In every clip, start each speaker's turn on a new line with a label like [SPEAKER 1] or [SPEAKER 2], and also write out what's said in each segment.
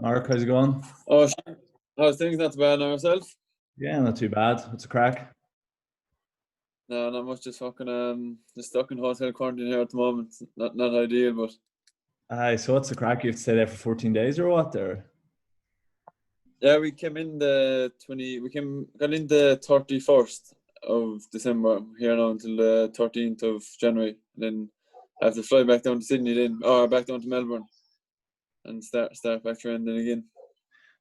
[SPEAKER 1] Mark, how's it going?
[SPEAKER 2] Oh, sure. How's things? Not too bad on yourself?
[SPEAKER 1] Yeah, not too bad. What's the crack?
[SPEAKER 2] No, not much. Just fucking just stuck in hotel quarantine here at the moment. Not ideal, but
[SPEAKER 1] Aye, so what's the crack? You have to stay there for 14 days or what? Or
[SPEAKER 2] yeah, we came in the 20. Got in the 31st of December here now until the 13th of January. And then I have to fly back down to Sydney then, or back down to Melbourne, and start back training again.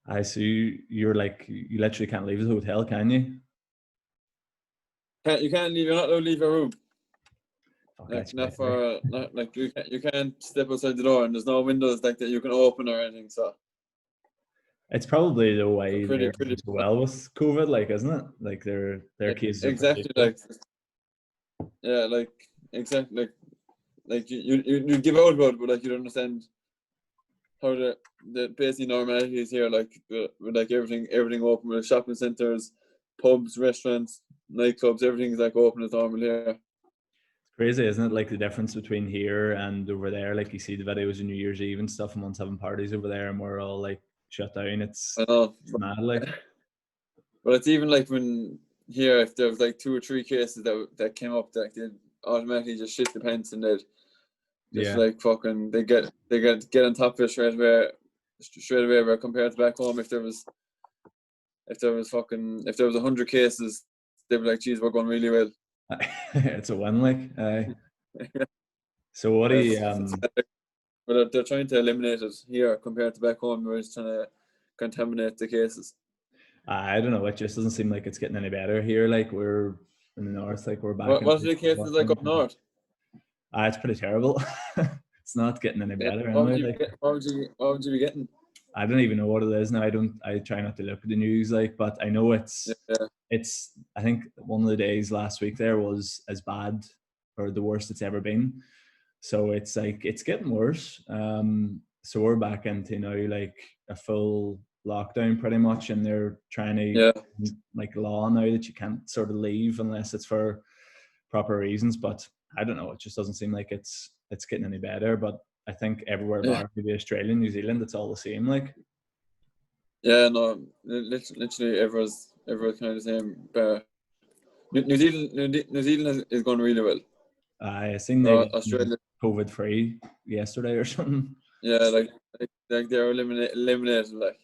[SPEAKER 1] aye, so you're like you literally can't leave the hotel, can you?
[SPEAKER 2] You can't leave. You're not allowed to leave your room.
[SPEAKER 1] Fuck,
[SPEAKER 2] Like
[SPEAKER 1] that's crazy.
[SPEAKER 2] not like you can't step outside the door, and there's no windows like that you can open or anything. So.
[SPEAKER 1] It's probably the
[SPEAKER 2] So
[SPEAKER 1] way
[SPEAKER 2] pretty
[SPEAKER 1] they're doing so well with COVID, like, isn't it? Like their cases are pretty
[SPEAKER 2] exactly
[SPEAKER 1] low.
[SPEAKER 2] like yeah, like exactly like you give out about it, but like you don't understand how the basic normality is here. Like with like everything open with shopping centres, pubs, restaurants, nightclubs, everything's like open as normal here.
[SPEAKER 1] It's crazy, isn't it? Like the difference between here and over there. Like you see the videos of New Year's Eve and stuff, and one's having parties over there, and we're all like shut down.
[SPEAKER 2] I know,
[SPEAKER 1] It's mad, like.
[SPEAKER 2] but it's even like when here if there was like 2 or 3 cases that came up, that they'd automatically just shit the pants and they'd just
[SPEAKER 1] Yeah.
[SPEAKER 2] like fucking they get on top of it straight away. Where compared to back home, if there was 100 cases, they'd be like, "Geez, we're going really well."
[SPEAKER 1] It's a win, like. So what do you
[SPEAKER 2] It's but they're trying to eliminate it here compared to back home, where it's trying to contaminate the cases.
[SPEAKER 1] I don't know. It just doesn't seem like it's getting any better here. Like we're in the north, like we're back
[SPEAKER 2] What
[SPEAKER 1] into
[SPEAKER 2] are the cases like up
[SPEAKER 1] lockdown.
[SPEAKER 2] north?
[SPEAKER 1] It's pretty terrible. It's not getting any
[SPEAKER 2] Yeah.
[SPEAKER 1] better
[SPEAKER 2] What would
[SPEAKER 1] anyway.
[SPEAKER 2] you
[SPEAKER 1] Like
[SPEAKER 2] get? What would you be getting?
[SPEAKER 1] I don't even know what it is now. I don't. I try not to look at the news. Like, but I know
[SPEAKER 2] Yeah,
[SPEAKER 1] it's. I think one of the days last week there was as bad or the worst it's ever been. So it's like it's getting worse. So we're back into now like a full lockdown pretty much, and they're trying
[SPEAKER 2] yeah,
[SPEAKER 1] to like law now that you can't sort of leave unless it's for proper reasons. But I don't know. It just doesn't seem like it's getting any better. But I think everywhere
[SPEAKER 2] yeah.
[SPEAKER 1] bar maybe Australia, New Zealand, it's all the same. Like
[SPEAKER 2] Yeah, no, literally everyone's kind of the same. But New Zealand is going really well.
[SPEAKER 1] I seen they went
[SPEAKER 2] Australia,
[SPEAKER 1] COVID free yesterday or something.
[SPEAKER 2] yeah, like they're eliminated. Like,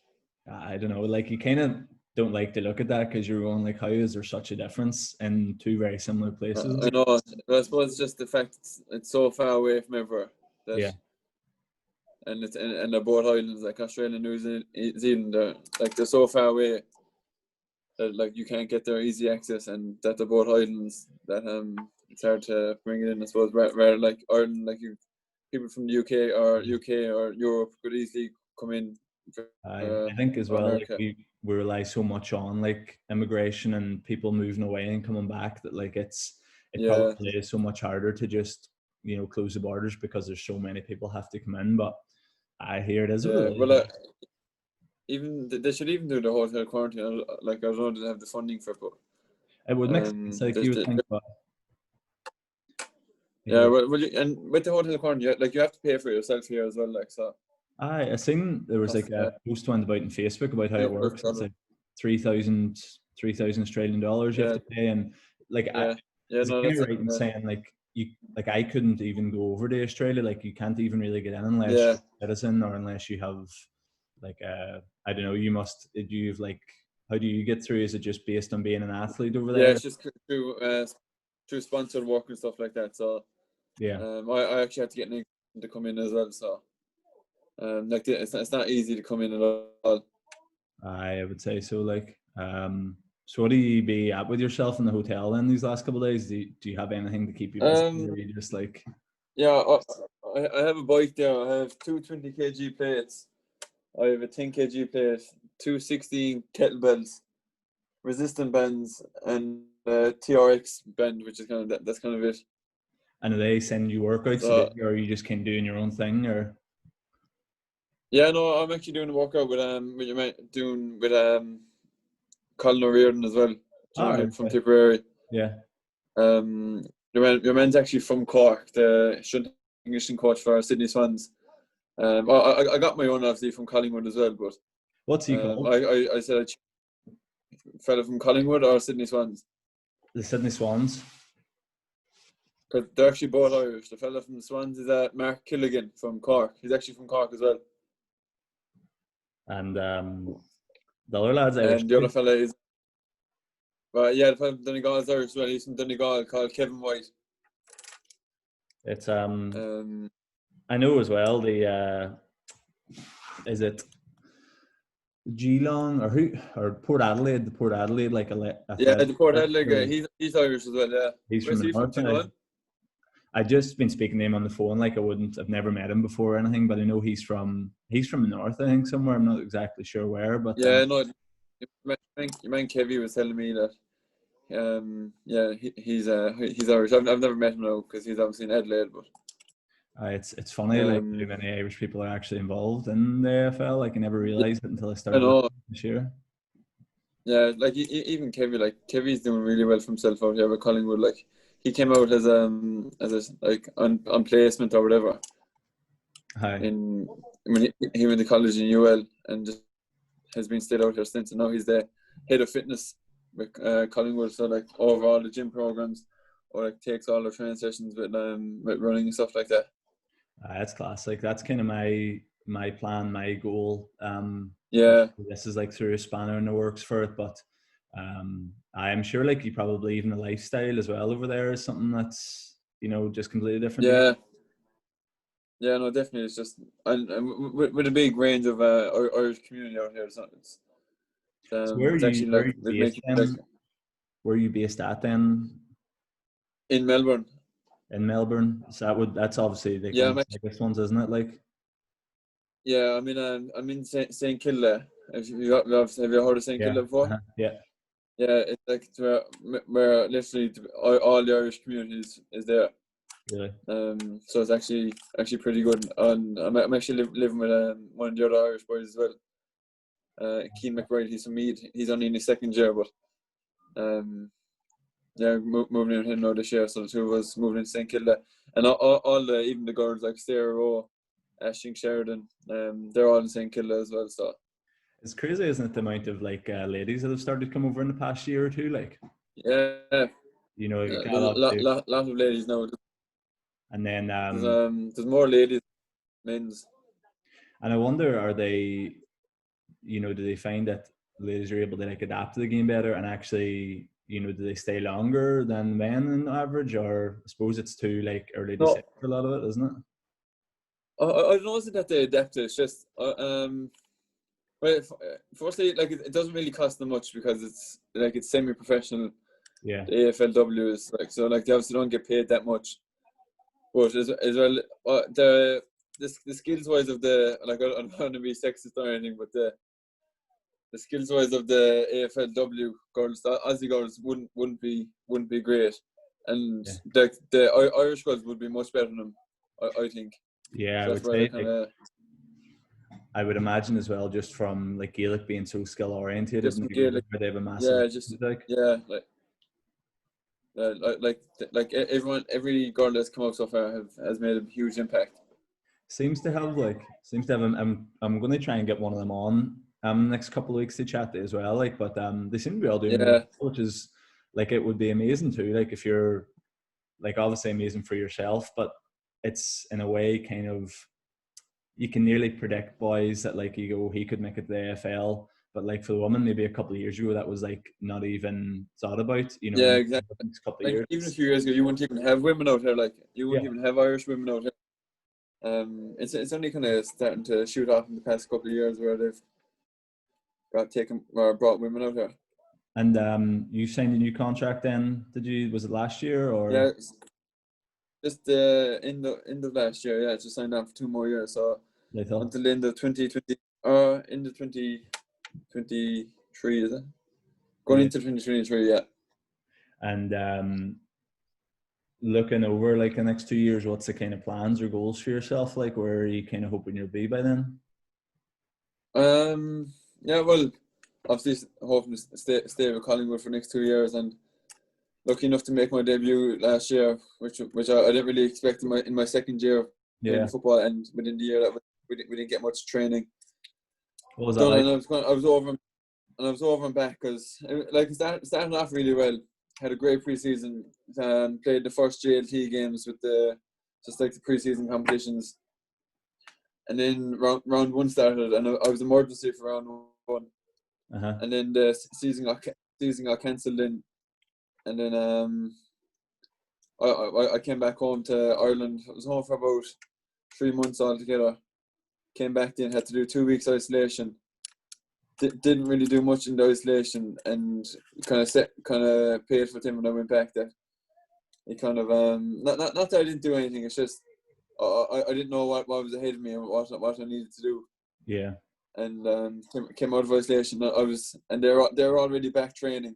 [SPEAKER 1] I don't know. Like you kind of don't like to look at that because you're going like, how is there such a difference in two very similar places?
[SPEAKER 2] I know, but I suppose it's just the fact it's so far away from everywhere that,
[SPEAKER 1] Yeah.
[SPEAKER 2] and they're both islands like Australia and New Zealand. They're so far away that like you can't get there easy access, and that they're both islands that it's hard to bring it in. I suppose where like Ireland, like people from the UK or Europe could easily come in.
[SPEAKER 1] I think as well, like
[SPEAKER 2] America.
[SPEAKER 1] we rely so much on like immigration and people moving away and coming back that like it
[SPEAKER 2] Yeah,
[SPEAKER 1] probably is so much harder to just close the borders because there's so many people have to come in. But I hear it is what
[SPEAKER 2] yeah.
[SPEAKER 1] it is.
[SPEAKER 2] Well, even they should even do the hotel quarantine. Like I don't know, they have the funding for it, but
[SPEAKER 1] It would make sense, like
[SPEAKER 2] there's
[SPEAKER 1] you would think, but
[SPEAKER 2] yeah.
[SPEAKER 1] yeah.
[SPEAKER 2] And with the hotel quarantine, like you have to pay for it yourself here as well. Like so,
[SPEAKER 1] I seen there was
[SPEAKER 2] that's
[SPEAKER 1] like a post went about on Facebook about how it works. It's like 3,000 Australian dollars you have
[SPEAKER 2] yeah,
[SPEAKER 1] to pay, and like I
[SPEAKER 2] yeah, yeah.
[SPEAKER 1] is it
[SPEAKER 2] No,
[SPEAKER 1] kind
[SPEAKER 2] that's
[SPEAKER 1] of right in saying like you like I couldn't even go over to Australia. Like you can't even really get in unless
[SPEAKER 2] yeah,
[SPEAKER 1] you're a citizen or unless you have like I don't know. You must. Did you have like how do you get through? Is it just based on being an athlete over
[SPEAKER 2] yeah.
[SPEAKER 1] there?
[SPEAKER 2] It's just through sponsored work and stuff like that. So
[SPEAKER 1] Yeah,
[SPEAKER 2] I actually had to get an exam to come in as well. So like it's not easy to come in at all.
[SPEAKER 1] I would say so. Like so what do you be at with yourself in the hotel then these last couple of days? Do you have anything to keep you busy, or are you just like
[SPEAKER 2] Yeah, I have a bike there. I have two 20 kg plates. I have a 10 kg plate, two 16 kettlebells, resistant bands, and a TRX band, which is kind of that's kind of it.
[SPEAKER 1] and are they sending you workouts to do,
[SPEAKER 2] So
[SPEAKER 1] or are you just kind of doing your own thing, or
[SPEAKER 2] yeah, no, I'm actually doing a workout with your doing with Colin O'Riordan as well. Do you
[SPEAKER 1] all
[SPEAKER 2] know
[SPEAKER 1] right,
[SPEAKER 2] him from
[SPEAKER 1] okay.
[SPEAKER 2] Tipperary?
[SPEAKER 1] Yeah,
[SPEAKER 2] Your man's actually from Cork, the strength and conditioning coach for Sydney Swans. I got my own obviously from Collingwood as well, but
[SPEAKER 1] What's he called?
[SPEAKER 2] I said fella from Collingwood or Sydney Swans.
[SPEAKER 1] The Sydney Swans.
[SPEAKER 2] Because they're actually both Irish. The fella from the Swans is Mark Killigan from Cork. He's actually from Cork as well.
[SPEAKER 1] And the other lad's Irish.
[SPEAKER 2] And the other fella is, the fella from Donegal is Irish as well. He's from Donegal, called Kevin White.
[SPEAKER 1] It's I know as well the is it Geelong or Port Adelaide? The Port Adelaide like
[SPEAKER 2] the Port Adelaide guy. He's Irish as well. Yeah,
[SPEAKER 1] he's from the north. I've just been speaking to him on the phone. Like I've never met him before or anything, but I know he's from the north. I think somewhere. I'm not exactly sure where, but
[SPEAKER 2] yeah, no. Your man Kevy was telling me that. He's Irish. I've never met him now because he's obviously in Adelaide, but.
[SPEAKER 1] It's funny, like how many Irish people are actually involved in the AFL. Like I never realised it until I started this year.
[SPEAKER 2] Yeah, like even Kevy, like Kevy's doing really well for himself out here with Collingwood. Like he came out as a like on placement or whatever. When he went to college in UL and just has been stayed out here since, and now he's the head of fitness with Collingwood. So like over all the gym programs, or like takes all the training sessions with running and stuff like that.
[SPEAKER 1] That's classic. That's kind of my plan, my goal. This is like through a spanner in the works for it, but I am sure like you probably even the lifestyle as well over there is something that's just completely different.
[SPEAKER 2] Yeah, no, definitely. It's just and with a big range of Irish community out here. So
[SPEAKER 1] where are you based at then?
[SPEAKER 2] In Melbourne.
[SPEAKER 1] In Melbourne, so that's obviously the biggest ones, isn't it? Like,
[SPEAKER 2] yeah, I mean, I'm in St Kilda. Have you heard of St Kilda before?
[SPEAKER 1] Yeah,
[SPEAKER 2] it's like where literally all the Irish communities is there.
[SPEAKER 1] Really?
[SPEAKER 2] So it's actually pretty good. And I'm actually living with one of the other Irish boys as well. Keane McBride, he's from Meath. He's only in his second year, but moving in here now this year. So the two of us moving in St Kilda, and all the even the girls like Sarah Rowe, Ashling Sheridan, they're all in St Kilda as well. So
[SPEAKER 1] it's crazy, isn't it? The amount of like ladies that have started to come over in the past year or two, like.
[SPEAKER 2] Yeah.
[SPEAKER 1] A
[SPEAKER 2] lot of ladies now.
[SPEAKER 1] And then
[SPEAKER 2] there's more ladies, men's.
[SPEAKER 1] And I wonder, are they, do they find that ladies are able to like adapt to the game better and actually, do they stay longer than men on average, or I suppose it's too like early to say for a lot of it, isn't it?
[SPEAKER 2] I don't know that they adapt. It's just, firstly, like it doesn't really cost them much because it's semi-professional.
[SPEAKER 1] Yeah.
[SPEAKER 2] The AFLW is like so like they obviously don't get paid that much, but as well the skills wise of the I don't want to be sexist or anything, but the skills wise of the AFLW girls, the Aussie girls wouldn't be great, and the Irish girls would be much better than them, I think.
[SPEAKER 1] Yeah, so I would imagine as well, just from like Gaelic being so skill oriented, they have a massive
[SPEAKER 2] like every girl that's come out so far has made a huge impact.
[SPEAKER 1] Seems to have. I'm going to try and get one of them on next couple of weeks to chat to as well. Like, but they seem to be all doing well, which is like it would be amazing too. Like if you're like obviously amazing for yourself, but it's in a way kind of you can nearly predict boys that like you go he could make it to the AFL. But like for the woman, maybe a couple of years ago, that was like not even thought about.
[SPEAKER 2] Yeah, exactly.
[SPEAKER 1] Couple of years.
[SPEAKER 2] Even a few years ago, you wouldn't even have women out here. Like you wouldn't even have Irish women out here. It's only kind of starting to shoot off in the past couple of years where they've brought women out here.
[SPEAKER 1] And you signed a new contract then? Did you? Was it last year or?
[SPEAKER 2] Yeah, just end of last year. Yeah, just signed on for 2 more years. So until the end of 2020, end of 2023, is it? Going into 2023, yeah.
[SPEAKER 1] And looking over like the next 2 years, what's the kind of plans or goals for yourself? Like, where are you kind of hoping you'll be by then?
[SPEAKER 2] Yeah, well, obviously hoping to stay with Collingwood for the next 2 years, and lucky enough to make my debut last year, which I didn't really expect in my second year playing football, and within the year we didn't get much training
[SPEAKER 1] What was that
[SPEAKER 2] done,
[SPEAKER 1] like?
[SPEAKER 2] and I was over and back because like it started off really well. Had a great preseason. Played the first GLT games with the preseason competitions, and then round one started, and I was emergency for round one, and then the season got cancelled in, and then I came back home to Ireland. I was home for about 3 months altogether. Came back then, had to do 2 weeks isolation. Didn't really do much in the isolation, and kind of paid for it when I went back. That it kind of not that I didn't do anything. It's just I didn't know what was ahead of me and what I needed to do.
[SPEAKER 1] Yeah.
[SPEAKER 2] And came out of isolation. They're already back training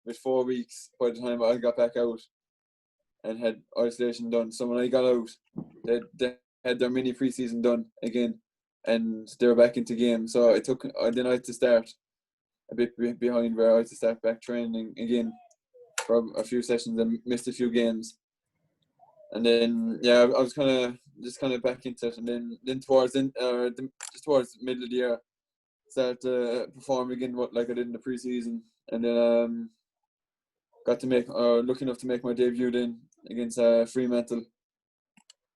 [SPEAKER 2] with 4 weeks by the time I got back out and had isolation done. So when I got out, they had their mini preseason done again, and they were back into game. So then I had to start a bit behind, where I had to start back training again for a few sessions and missed a few games. And then I was kind of back into it, and then towards the middle of the year, started to perform again like I did in the preseason, and then lucky enough to make my debut then against Fremantle,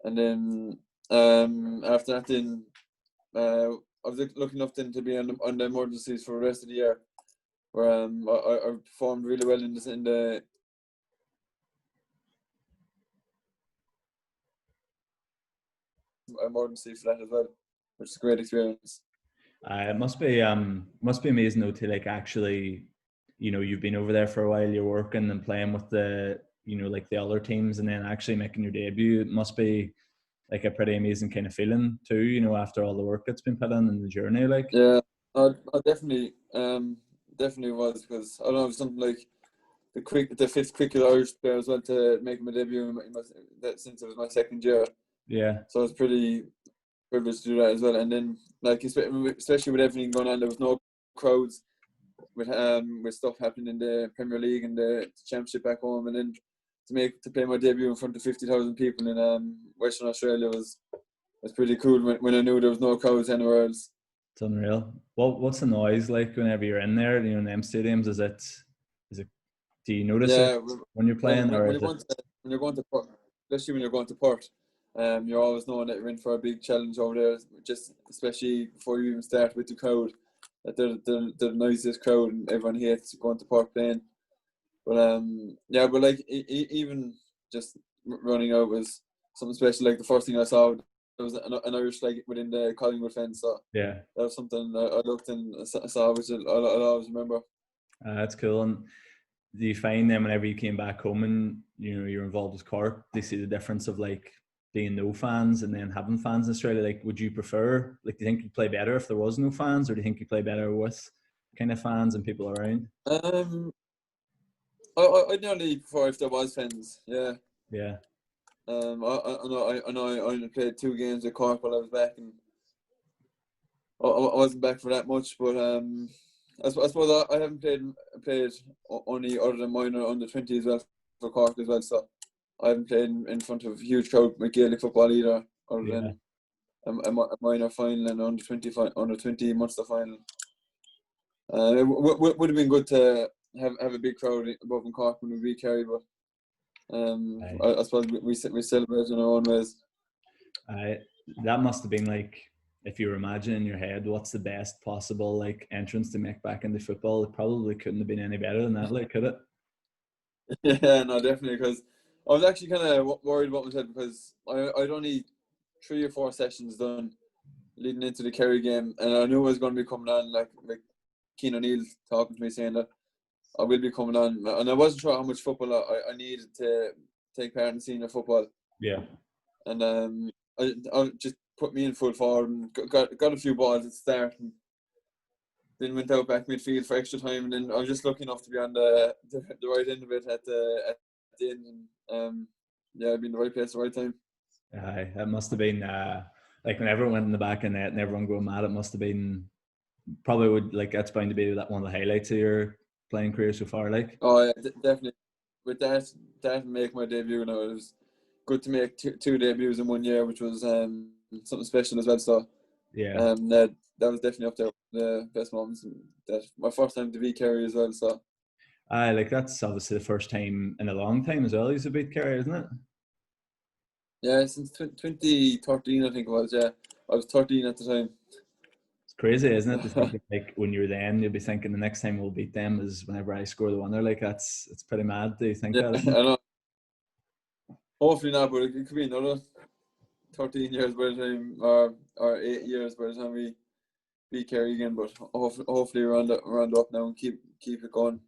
[SPEAKER 2] and then after that then I was lucky enough then to be on the emergencies for the rest of the year, where I performed really well in the emergency for that as well, which is a great experience.
[SPEAKER 1] It must be amazing though to like actually, you've been over there for a while, you're working and playing with the like the other teams, and then actually making your debut. It must be like a pretty amazing kind of feeling too, after all the work that's been put in the journey. Like,
[SPEAKER 2] yeah, I definitely was, because I don't know, something like the fifth quickest Irish player as well to make my debut since it was my second year.
[SPEAKER 1] Yeah.
[SPEAKER 2] So I was pretty privileged to do that as well. And then like especially with everything going on, there was no crowds with stuff happening in the Premier League and the Championship back home, and then to play my debut in front of 50,000 people in Western Australia was pretty cool when I knew there was no crowds anywhere else.
[SPEAKER 1] It's unreal. What's the noise like whenever you're in there? In them stadiums, is it? Do you notice it when you're playing,
[SPEAKER 2] when
[SPEAKER 1] or
[SPEAKER 2] you're going to Perth, especially when you're going to Perth, you're always knowing that you're in for a big challenge over there. Just especially before you even start with the crowd, that they're the noisiest crowd, and everyone hates going to Perth playing. But but like even just running out was something special. Like the first thing I saw, there was an Irish flag within the Collingwood fence. So
[SPEAKER 1] yeah,
[SPEAKER 2] that was something I looked and saw, which I'll always remember.
[SPEAKER 1] That's cool. And do you find then whenever you came back home and you're involved with Cork, they see the difference of like being no fans and then having fans in Australia? Like, would you prefer, like, do you think you'd play better if there was no fans, or do you think you play better with kind of fans and people around?
[SPEAKER 2] I'd nearly prefer if there was fans. Yeah.
[SPEAKER 1] Yeah.
[SPEAKER 2] I only played 2 games with Cork while I was back, and I wasn't back for that much. But I suppose I haven't played only other than minor under 20 as well for Cork as well. So I haven't played in front of a huge crowd with Gaelic football either, other than a minor final and under 20 Munster final. It would have been good to have a big crowd above in Cork when we beat Kerry, but I suppose we celebrate in our own ways.
[SPEAKER 1] That must have been like, if you were imagining in your head what's the best possible like entrance to make back into football, it probably couldn't have been any better than that, like, could it?
[SPEAKER 2] Yeah, no, definitely, because I was actually kind of worried about myself, because I'd only 3 or 4 sessions done leading into the Kerry game, and I knew I was going to be coming on, like Keane O'Neill talking to me saying that I will be coming on, and I wasn't sure how much football I needed to take part in senior football.
[SPEAKER 1] Yeah.
[SPEAKER 2] And I just put me in full forward and got a few balls at the start, and then went out back midfield for extra time, and then I was just lucky enough to be on the right end of it at the end, and I'd been in the right place at the right time.
[SPEAKER 1] It must have been like when everyone went in the back of the net and everyone going mad, it must have been that's bound to be that one of the highlights of your playing career so far, like.
[SPEAKER 2] Oh yeah, definitely. With that make my debut now, it was good to make two debuts in 1 year, which was something special as well. So
[SPEAKER 1] Yeah.
[SPEAKER 2] That was definitely up there with the best moments. That my first time to be Kerry as well. So
[SPEAKER 1] Like that's obviously the first time in a long time as well he's a beat Kerry, isn't it?
[SPEAKER 2] yeah, since 2013 I think it was. Yeah, I was 13 at the time.
[SPEAKER 1] It's crazy, isn't it? To think that, like when you're then, you'll be thinking the next time we'll beat them is whenever I score the winner. Like it's pretty mad. Do you think
[SPEAKER 2] Yeah,
[SPEAKER 1] that?
[SPEAKER 2] I
[SPEAKER 1] Isn't it?
[SPEAKER 2] know. Hopefully not, but it could be another 13 years by the time, or 8 years by the time we beat Kerry again. But hopefully round up now and keep it going.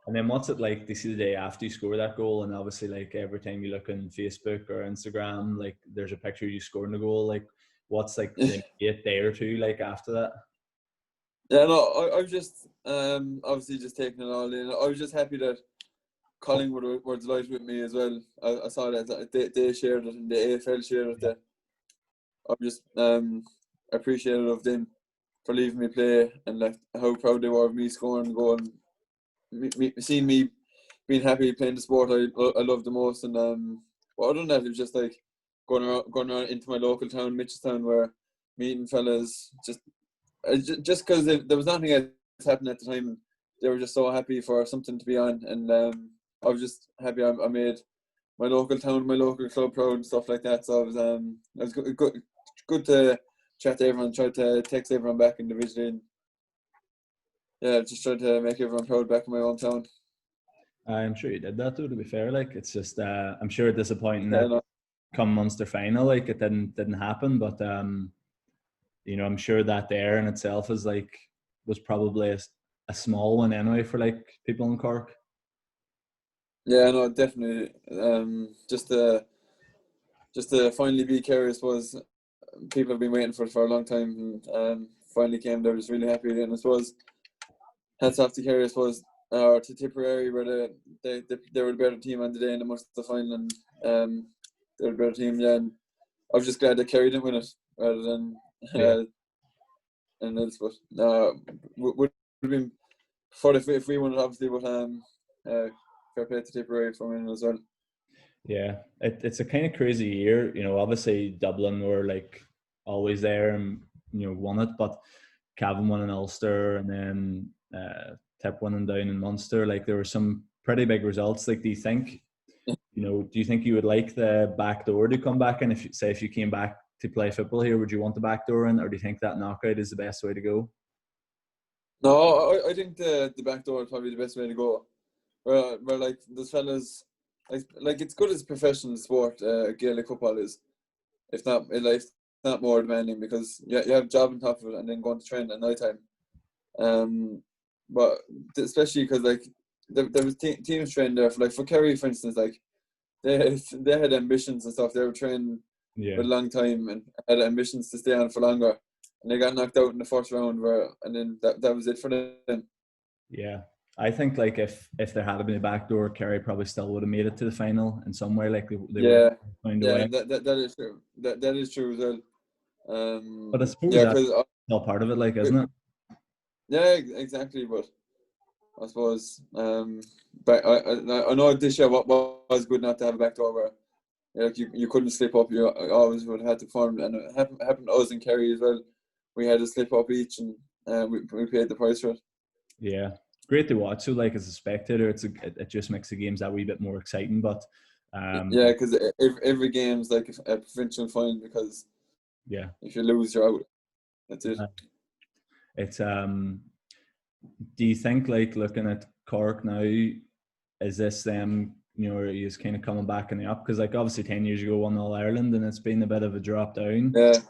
[SPEAKER 1] And then what's it like to see the day after you score that goal? And obviously, like every time you look on Facebook or Instagram, like there's a picture of you scoring the goal. Like what's like the immediate day or two like after that?
[SPEAKER 2] Yeah, no, I was just obviously just taking it all in. I was just happy that Collingwood were delighted with me as well. I saw that they shared it and the AFL shared it.
[SPEAKER 1] Yeah.
[SPEAKER 2] That I'm just appreciative of them for leaving me play and like how proud they were of me scoring a goal. Seeing me being happy playing the sport I love the most. And but other than that, it was just like going around into my local town, Mitchelstown, where meeting fellas just because there was nothing else happening at the time. And they were just so happy for something to be on, and I was just happy I made my local town, my local club proud and stuff like that. So it was good to chat to everyone, try to text everyone back individually, and yeah, just trying to make everyone proud back in my own town.
[SPEAKER 1] I'm sure you did that too. To be fair, like it's just I'm sure disappointing
[SPEAKER 2] Yeah,
[SPEAKER 1] that
[SPEAKER 2] no.
[SPEAKER 1] come Munster final, like it didn't happen. But I'm sure that there in itself is like was probably a small one anyway for like people in Cork.
[SPEAKER 2] Yeah, no, definitely. Just to finally be Kerry, I suppose people have been waiting for a long time, and finally came. They were just really happy, and I suppose hats off to Kerry, I suppose, or to Tipperary, where they were the better team on the day in the Munster final, and they were the better team. Yeah, and I was just glad that Kerry didn't win it rather than
[SPEAKER 1] Yeah.
[SPEAKER 2] and else. But would have been fun if we won it, obviously. But fair play to Tipperary for winning as well.
[SPEAKER 1] Yeah, it's a kind of crazy year. Obviously Dublin were like always there and won it, but Cavan won in Ulster and then Tip winning down in Munster. Like there were some pretty big results. Like, do you think you would like the back door to come back? And if you came back to play football here, would you want the back door in, or do you think that knockout is the best way to go?
[SPEAKER 2] No, I think the back door is probably the best way to go. Where like those fellas, like it's good as a professional sport. Gaelic football is, if not more demanding, because you have a job on top of it and then going to train at night time. But especially because like there was teams training there for Kerry, for instance, like they had ambitions and stuff. They were training
[SPEAKER 1] Yeah.
[SPEAKER 2] for a long time and had ambitions to stay on for longer, and they got knocked out in the first round, and then that was it for them.
[SPEAKER 1] Yeah. I think like if there had been a back door, Kerry probably still would have made it to the final in some way. Like they would
[SPEAKER 2] Yeah,
[SPEAKER 1] have found a
[SPEAKER 2] yeah,
[SPEAKER 1] way.
[SPEAKER 2] that is true. That is true as well.
[SPEAKER 1] But I suppose
[SPEAKER 2] Yeah,
[SPEAKER 1] that's
[SPEAKER 2] because
[SPEAKER 1] all part of it, like, isn't it?
[SPEAKER 2] yeah, exactly. But I suppose, but I know this year what was good not to have a back door where like you couldn't slip up. You always would have had to form, and it happened to us in Kerry as well. We had to slip up each, and we paid the price for it.
[SPEAKER 1] Yeah. Great to watch. So, like, as a spectator, it just makes the games that wee bit more exciting. But,
[SPEAKER 2] Yeah, because every game's like a provincial final, because
[SPEAKER 1] yeah,
[SPEAKER 2] if you lose, you're out. That's it.
[SPEAKER 1] it's do you think, like, looking at Cork now, is this them? Are you just kind of coming back in the up? Because, like, obviously 10 years ago won All Ireland, and it's been a bit of a drop down.
[SPEAKER 2] Yeah,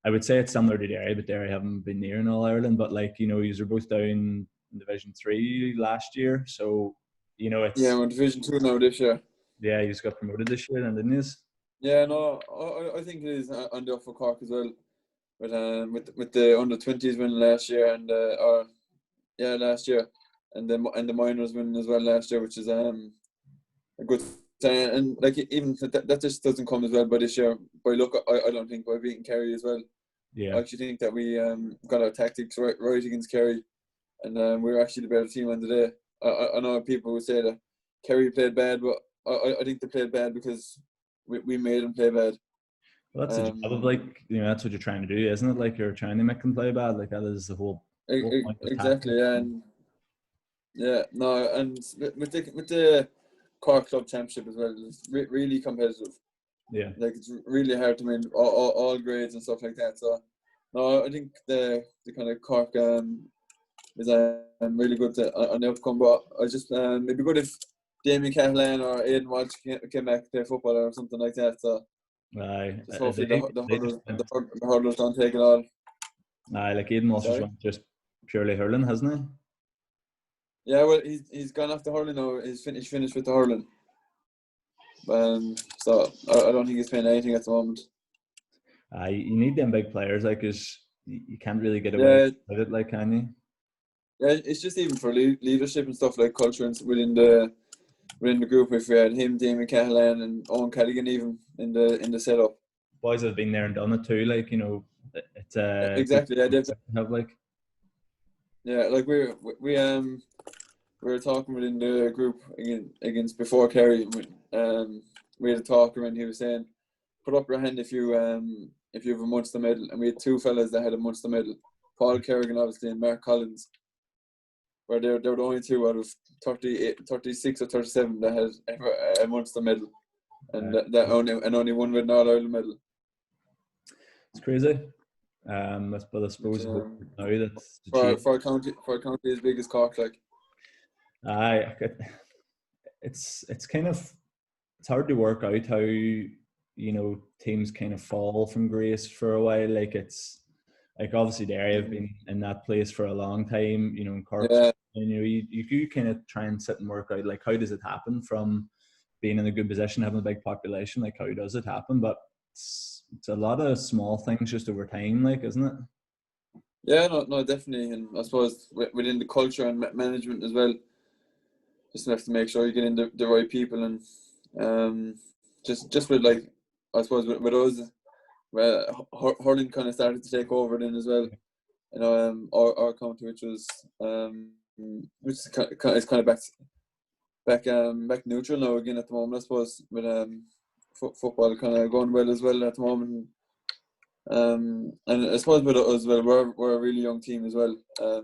[SPEAKER 1] I would say it's similar to Derry, but Derry haven't been near in All Ireland. But, like, you were both down in Division 3 last year, so
[SPEAKER 2] yeah,
[SPEAKER 1] it's
[SPEAKER 2] we're Division 2 now this year.
[SPEAKER 1] yeah, you just got promoted this year, and didn't you?
[SPEAKER 2] Yeah, no, I think it is on the up for Cork as well. But with the under-20s win last year, and last year, and the minors win as well last year, which is a good sign. And like even that just doesn't come as well by this year. By luck, I don't think by beating Kerry as well.
[SPEAKER 1] Yeah.
[SPEAKER 2] I actually think that we got our tactics right against Kerry, and we were actually the better team on the day. I know people would say that Kerry played bad, but I think they played bad because we made them play bad.
[SPEAKER 1] Well, that's the job of, like, that's what you're trying to do, isn't it? Like, you're trying to make them play bad. Like, that is the whole point of
[SPEAKER 2] Exactly,
[SPEAKER 1] tactics.
[SPEAKER 2] and no, and with the Cork Club Championship as well, it's really competitive.
[SPEAKER 1] Yeah.
[SPEAKER 2] Like, it's really hard to win all grades and stuff like that. So, no, I think the kind of Cork is really good on the outcome. But I just it'd be good if Damien Cahalane or Aidan Walsh came back to play football or something like that. So,
[SPEAKER 1] Aye.
[SPEAKER 2] just hopefully
[SPEAKER 1] They just went,
[SPEAKER 2] the hurlers don't take it all.
[SPEAKER 1] like, Aidan Walsh just
[SPEAKER 2] Sorry.
[SPEAKER 1] went just purely hurling, hasn't he?
[SPEAKER 2] Yeah, well, he's gone off the hurling now. He's finished with the hurling. So I don't think he's playing anything at the moment.
[SPEAKER 1] You need them big players, like, because you can't really get away
[SPEAKER 2] Yeah,
[SPEAKER 1] with it, like, can you?
[SPEAKER 2] yeah, it's just even for leadership and stuff, like culture and within the group. If we had him, Damien Cahalane, and Owen Callaghan even in the setup.
[SPEAKER 1] Boys have been there and done it too, like, it's good
[SPEAKER 2] Exactly. Yeah,
[SPEAKER 1] to have, like.
[SPEAKER 2] yeah. Like we were talking within the group against before Kerry. We had a talk and he was saying, put up your hand if you have a Munster medal, and we had two fellas that had a Munster medal, Paul Kerrigan obviously and Mark Collins, where they were the only two out of 36 or 37 that had ever a Munster medal, and only one with an All Ireland medal.
[SPEAKER 1] It's crazy. But I suppose now that's the
[SPEAKER 2] for a county as big as Cork, like.
[SPEAKER 1] Aye, it's kind of, it's hard to work out how teams kind of fall from grace for a while. Like, it's like, obviously the area have been in that place for a long time. In Cork,
[SPEAKER 2] Yeah.
[SPEAKER 1] and you kind of try and sit and work out, like, how does it happen from being in a good position, having a big population? Like, how does it happen? But it's a lot of small things just over time, like, isn't it?
[SPEAKER 2] Yeah, no, definitely, and I suppose within the culture and management as well, just have to make sure you get in the right people, and just with, like, I suppose with us, well, hurling kind of started to take over then as well. Our county, which is kind of back neutral now again at the moment. I suppose with football kind of going well as well at the moment. And I suppose with us as well, we're a really young team as well. I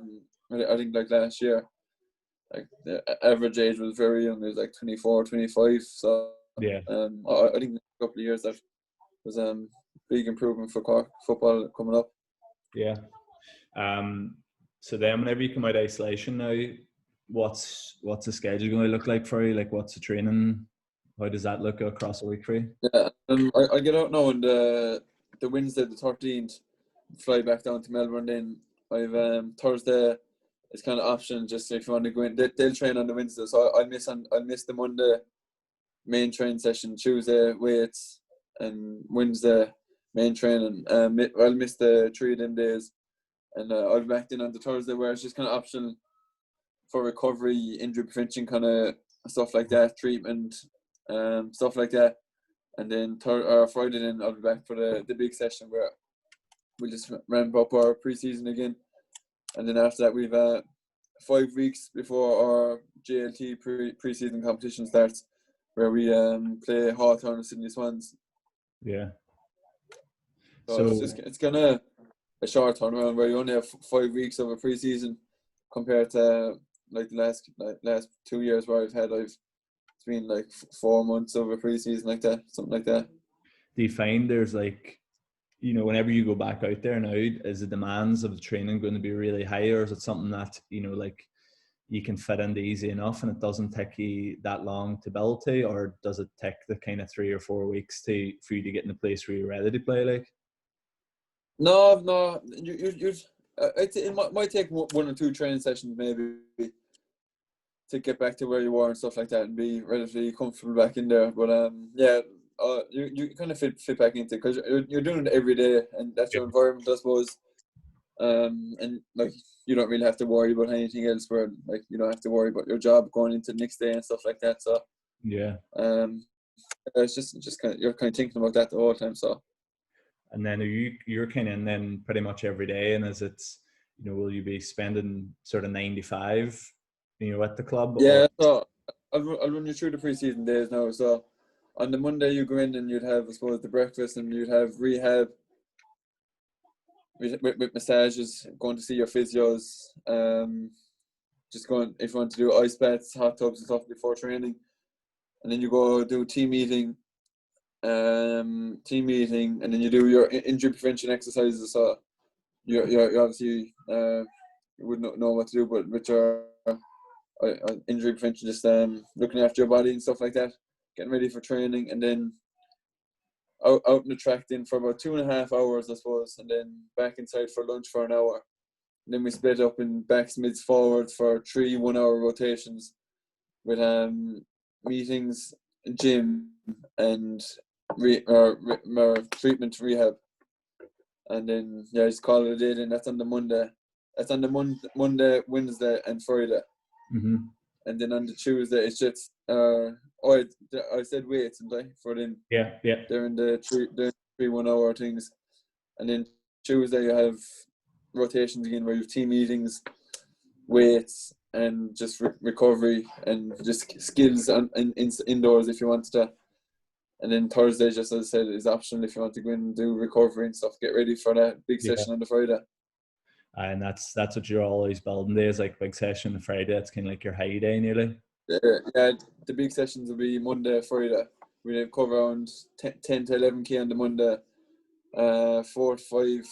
[SPEAKER 2] think, like, last year, like, the average age was very young. It was like 24, 25. So
[SPEAKER 1] Yeah.
[SPEAKER 2] I think in a couple of years that was big improvement for Cork football coming up.
[SPEAKER 1] Yeah. So then, whenever you come out of isolation now, what's the schedule going to look like for you? Like, what's the training? How does that look across a week for you?
[SPEAKER 2] Yeah, I get out now on the Wednesday the 13th, fly back down to Melbourne. Then I've Thursday. It's kind of option, just if you want to go in. They'll train on the Wednesday, so I'll miss the Monday main train session, Tuesday weights, and Wednesday main training. I'll miss the 3 of them days, and I'll be back in on the Thursday, where it's just kind of optional for recovery, injury prevention, kind of stuff like that, treatment, stuff like that. And then Friday, then I'll be back for the big session where we'll just ramp up our pre-season again. And then after that, we've 5 weeks before our JLT pre-season competition starts, where we play Hawthorn and Sydney Swans.
[SPEAKER 1] Yeah.
[SPEAKER 2] So it's kind of a short turnaround where you only have 5 weeks of a pre-season compared to, like, the last 2 years where it's been like 4 months of a pre-season, like that, something like that.
[SPEAKER 1] Do you find there's, like, whenever you go back out there now, is the demands of the training going to be really high, or is it something that, like, you can fit into easy enough and it doesn't take you that long to build to, or does it take the kind of 3 or 4 weeks for you to get in a place where you're ready to play, like?
[SPEAKER 2] No, it might take 1 or 2 training sessions maybe to get back to where you were and stuff like that, and be relatively comfortable back in there. But you kind of fit back into it because you're doing it every day, and that's your environment, I suppose. And, like, you don't really have to worry about anything else. Where, like, you don't have to worry about your job going into the next day and stuff like that. So
[SPEAKER 1] Yeah.
[SPEAKER 2] it's just kind of, you're kind of thinking about that the whole time. So.
[SPEAKER 1] And then you're kind of in then pretty much every day, and will you be spending sort of 9 to 5, at the club?
[SPEAKER 2] Yeah, so I'll run you through the pre-season days now. So on the Monday you go in and you'd have, I suppose, the breakfast, and you'd have rehab with massages, going to see your physios, just going, if you want to do ice baths, hot tubs and stuff before training. And then you go do team meeting, and then you do your injury prevention exercises. So you're obviously you wouldn't know what to do, but with your injury prevention, just looking after your body and stuff like that, getting ready for training, and then out in the track then for about 2.5 hours, I suppose, and then back inside for lunch for an hour. And then we split up in backs, mids, forwards for 3 1-hour rotations with meetings, gym, and treatment rehab. And then just call it a day. Then that's on the Monday. That's on the Monday, Wednesday, and Friday.
[SPEAKER 1] Mm-hmm.
[SPEAKER 2] And then on the Tuesday, it's just I said weights, didn't I? For then they're in the 3 1-hour things. And then Tuesday you have rotations again, where you have team meetings, weights, and just recovery and just skills indoors if you want to. And then Thursday, just as I said, is optional if you want to go in and do recovery and stuff. Get ready for that big session on the Friday.
[SPEAKER 1] And that's what you're always building days, like big session on the Friday. That's kind of like your high day nearly.
[SPEAKER 2] Yeah, the big sessions will be Monday, Friday. We'll cover around 10 to 11k on the Monday, 4 to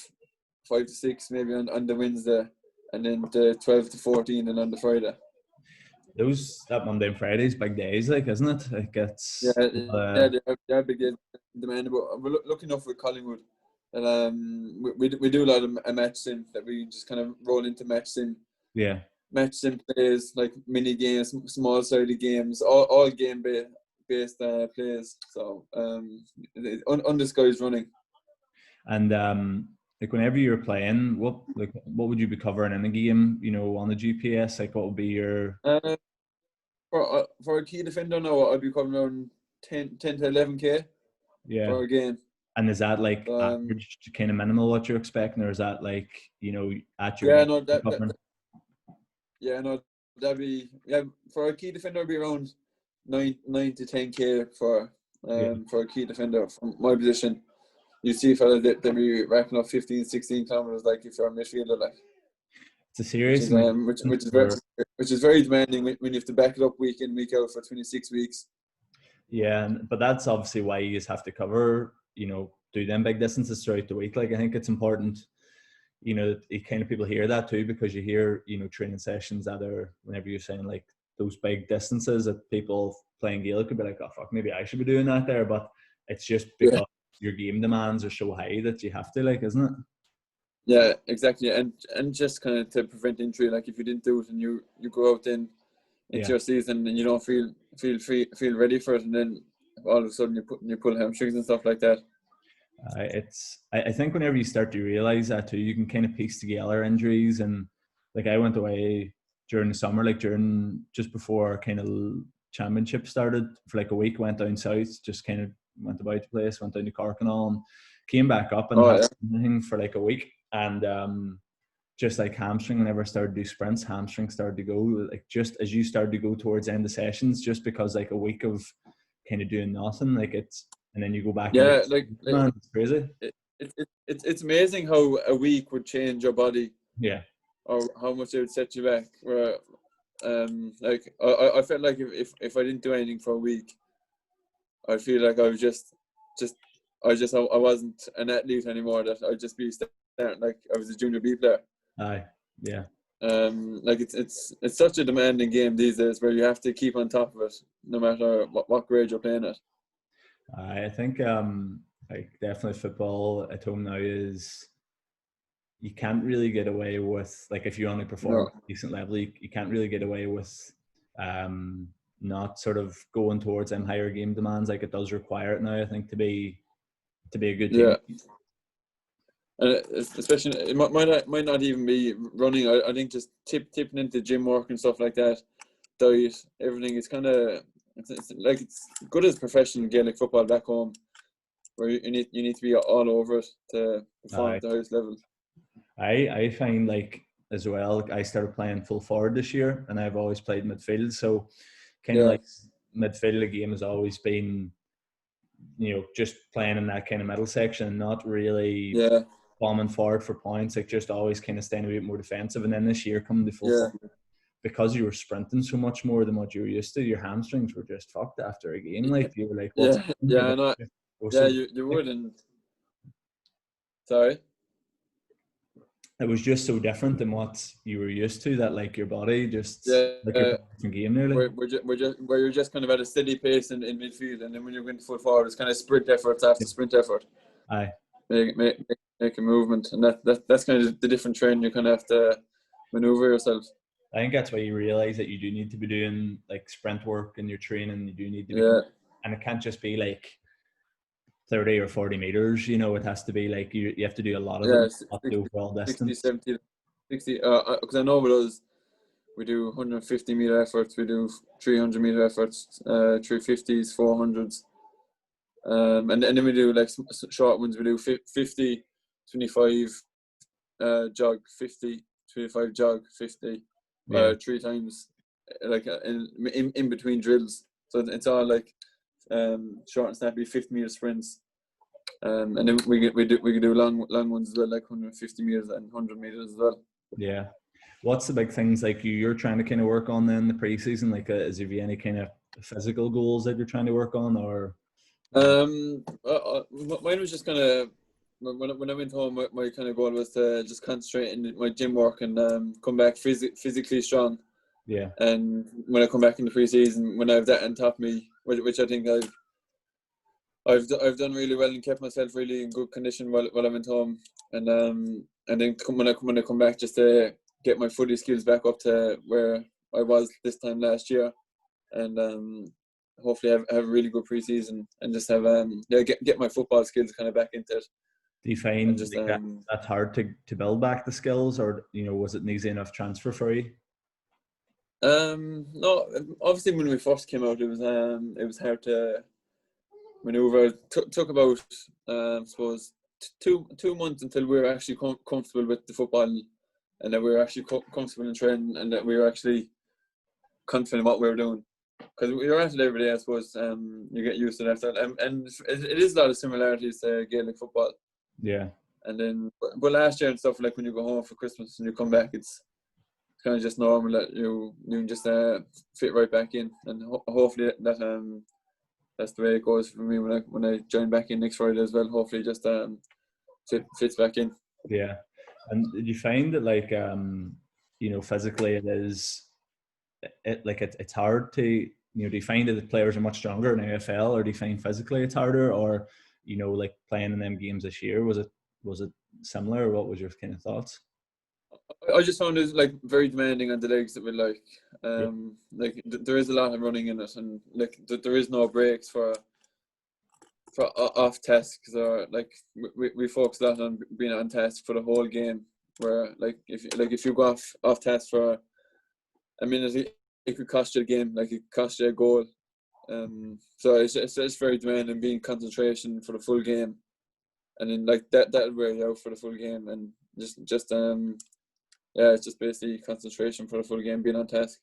[SPEAKER 2] 5 to 6 maybe on the Wednesday, and then the 12 to 14 and on the Friday.
[SPEAKER 1] That Monday and Fridays big days, like, isn't it? Like, it's
[SPEAKER 2] they are big days. Demandable. We're lucky enough with Collingwood, and we do a lot of match sim that we just kind of roll into match sim.
[SPEAKER 1] Yeah.
[SPEAKER 2] Match sim plays, like mini games, small sided games, all game based plays. So undisguised running.
[SPEAKER 1] And like, whenever you're playing, what would you be covering in a game? You know, on the GPS, like, what would be your
[SPEAKER 2] for a key defender now? I'd be covering around 10 to 11k.
[SPEAKER 1] Yeah.
[SPEAKER 2] For a game.
[SPEAKER 1] And is that like average, kind of minimal what you're expecting, or is that like, you know, at your
[SPEAKER 2] that'd be for a key defender it'd be around 9 to 10k for a key defender from my position. You see fellas that they be racking up 15-16 kilometers, like if you're a midfielder, like
[SPEAKER 1] it's a serious
[SPEAKER 2] which is very demanding when you have to back it up week in, week out for 26 weeks.
[SPEAKER 1] Yeah, but that's obviously why you just have to cover, you know, do them big distances throughout the week. Like, I think it's important, you know, kind of people hear that too, because you hear, you know, training sessions that are, whenever you're saying like those big distances, that people playing Gaelic could be like, oh fuck, maybe I should be doing that there. But it's just because your game demands are so high that you have to, like, isn't it?
[SPEAKER 2] Yeah, exactly. And just kind of to prevent injury, like if you didn't do it and you go out then into your season and you don't feel ready for it, and then all of a sudden you pull hamstrings and stuff like that.
[SPEAKER 1] I think whenever you start to realize that too, you can kind of piece together injuries. And like, I went away during the summer, like just before kind of championship started, for like a week, went down south, just kind of went about the place, went down to Cork and all, and came back up and had anything for like a week. And just like hamstring, whenever I started to do sprints, hamstring started to go, like, just as you started to go towards the end of sessions, just because like a week of kind of doing nothing, like, it's, and then you go back.
[SPEAKER 2] Yeah,
[SPEAKER 1] man, it's crazy.
[SPEAKER 2] It's amazing how a week would change your body.
[SPEAKER 1] Yeah.
[SPEAKER 2] Or how much it would set you back. Where, like I felt like if I didn't do anything for a week, I feel like I was I wasn't an athlete anymore. That I'd just be starting like I was a junior B player.
[SPEAKER 1] Aye, yeah.
[SPEAKER 2] Like it's such a demanding game these days, where you have to keep on top of it, no matter what grade you're playing at.
[SPEAKER 1] I think like, definitely football at home now is, you can't really get away with, like, if you only perform at a decent level, you can't really get away with not sort of going towards them higher game demands. Like, it does require it now, I think, to be a good team.
[SPEAKER 2] Yeah. Especially, it might not even be running. I think just tipping into gym work and stuff like that, diet, everything. It's kind of it's good as professional Gaelic football back home, where you need to be all over it to perform at the highest level.
[SPEAKER 1] I find, like, as well, I started playing full forward this year, and I've always played midfield, so kind of like midfield, the game has always been just playing in that kind of middle section and not really
[SPEAKER 2] Yeah,
[SPEAKER 1] bombing forward for points, like just always kind of staying a bit more defensive. And then this year coming to
[SPEAKER 2] yeah,
[SPEAKER 1] football, because you were sprinting so much more than what you were used to, your hamstrings were just fucked after a game. Like you were like, what's
[SPEAKER 2] yeah,
[SPEAKER 1] happening
[SPEAKER 2] yeah.
[SPEAKER 1] here?
[SPEAKER 2] I know.
[SPEAKER 1] But it was
[SPEAKER 2] Yeah,
[SPEAKER 1] so
[SPEAKER 2] you wouldn't. Sorry.
[SPEAKER 1] it was just so different than what you were used to, that like your body just
[SPEAKER 2] Yeah,
[SPEAKER 1] like you're playing a different game nearly.
[SPEAKER 2] where you're just kind of at a steady pace in midfield, and then when you're going full forward, it's kind of sprint efforts after sprint effort.
[SPEAKER 1] Aye.
[SPEAKER 2] Make a movement, and that's kind of the different training you kind of have to maneuver yourself.
[SPEAKER 1] I think that's why you realize that you do need to be doing like sprint work in your training. You do need to be,
[SPEAKER 2] Yeah,
[SPEAKER 1] and it can't just be like 30 or 40 meters. It has to be like you have to do a lot of it,
[SPEAKER 2] yeah,
[SPEAKER 1] not the overall
[SPEAKER 2] 60,
[SPEAKER 1] distance.
[SPEAKER 2] 70, 60. Because I know with us, we do 150-meter efforts, we do 300-meter efforts, 350s, 400s, and then we do like short ones. We do 50, 25 jog, 50, 25 jog, 50,
[SPEAKER 1] Yeah.
[SPEAKER 2] 3 times, like in between drills. So it's all like short and snappy 50-meter sprints. And then we can do long ones as well, like 150 meters and 100 meters as well.
[SPEAKER 1] Yeah. What's the big things like you're trying to kind of work on then the preseason? Like, is there any kind of physical goals that you're trying to work on, or?
[SPEAKER 2] Mine was just kind of when I went home. My kind of goal was to just concentrate in my gym work and come back physically strong.
[SPEAKER 1] Yeah.
[SPEAKER 2] And when I come back in the preseason, when I have that on top of me, which I think I've done really well and kept myself really in good condition while I went home, and then when I come back, just to get my footy skills back up to where I was this time last year, and hopefully have a really good preseason and just have get my football skills kind of back into it.
[SPEAKER 1] Do you
[SPEAKER 2] And
[SPEAKER 1] find
[SPEAKER 2] just
[SPEAKER 1] like that's hard to build back the skills, or was it an easy enough transfer for you?
[SPEAKER 2] no, obviously when we first came out, it was hard to maneuver. Took about I suppose 2 months until we were actually comfortable with the football, and that we were actually comfortable in training, and that we were actually confident in what we were doing. Because we were at it every day, I suppose. You get used to that, and it is a lot of similarities to Gaelic football.
[SPEAKER 1] Yeah.
[SPEAKER 2] And then, but last year and stuff, like when you go home for Christmas and you come back, it's kind of just normal that you just fit right back in, and hopefully that's the way it goes for me when I join back in next Friday as well. Hopefully, just fits back in.
[SPEAKER 1] Yeah. And did you find that like physically it's hard to do you find that the players are much stronger in AFL, or do you find physically it's harder, or like playing in them games this year, was it similar, or what was your kind of thoughts?
[SPEAKER 2] I just found it like very demanding on the legs. That we
[SPEAKER 1] Yeah.
[SPEAKER 2] there is a lot of running in it, and like there is no breaks for off tasks, or like we focus a lot on being on task for the whole game. Where like if you go off task for a minute, it could cost you a game. Like it could cost you a goal. So it's very demanding, being concentration for the full game, and then like that'll wear you out for the full game, and just it's just basically concentration for the full game, being on task.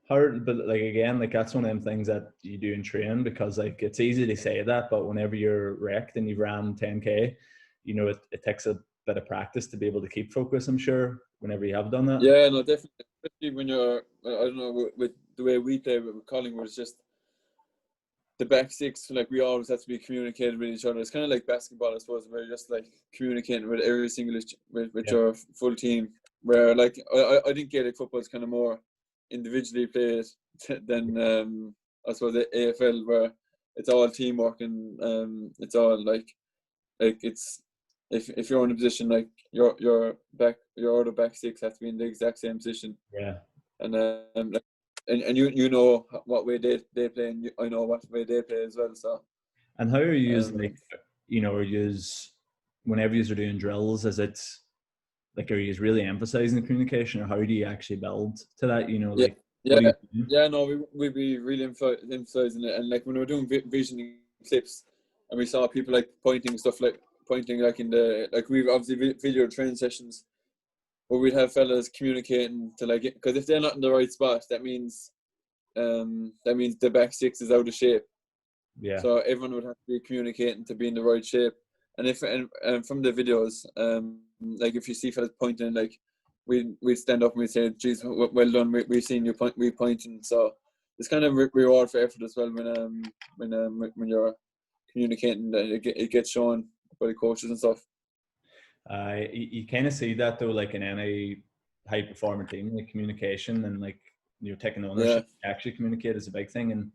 [SPEAKER 1] Hard, but like again, like that's one of them things that you do in training, because like it's easy to say that, but whenever you're wrecked and you've ran 10K, it takes a bit of practice to be able to keep focus, I'm sure, whenever you have done that.
[SPEAKER 2] Yeah, no, definitely. Especially when you're, I don't know, with the way we play with Collingwood, it's just the back six. Like we always have to be communicating with each other. It's kind of like basketball, I suppose, where you're just like communicating with every single with your full team. Where like I think Gaelic football is kind of more individually played than I suppose the AFL, where it's all teamwork, and it's all like it's if you're in a position, like your other back six have to be in the exact same position.
[SPEAKER 1] Yeah.
[SPEAKER 2] And and you know what way they play, and I know what way they play as well. So.
[SPEAKER 1] And how are you are you whenever you're doing drills, is it like, are you really emphasizing the communication, or how do you actually build to that? Like, what do you do?
[SPEAKER 2] Yeah, no, we be really emphasizing it, and like when we were doing visioning clips, and we saw people like pointing like in the, like we've obviously video training sessions where we'd have fellas communicating to, like, because if they're not in the right spot, that means the back six is out of shape.
[SPEAKER 1] Yeah.
[SPEAKER 2] So everyone would have to be communicating to be in the right shape. And from the videos, like if you see fellas pointing, like we'd stand up and we'd say, "Geez, well done, we've seen you pointing." So it's kind of reward for effort as well when you're communicating. It gets shown by the coaches and stuff.
[SPEAKER 1] You kind of see that though, like in any high performing team, like communication and like you're taking ownership.
[SPEAKER 2] Yeah.
[SPEAKER 1] Actually, communicate is a big thing, and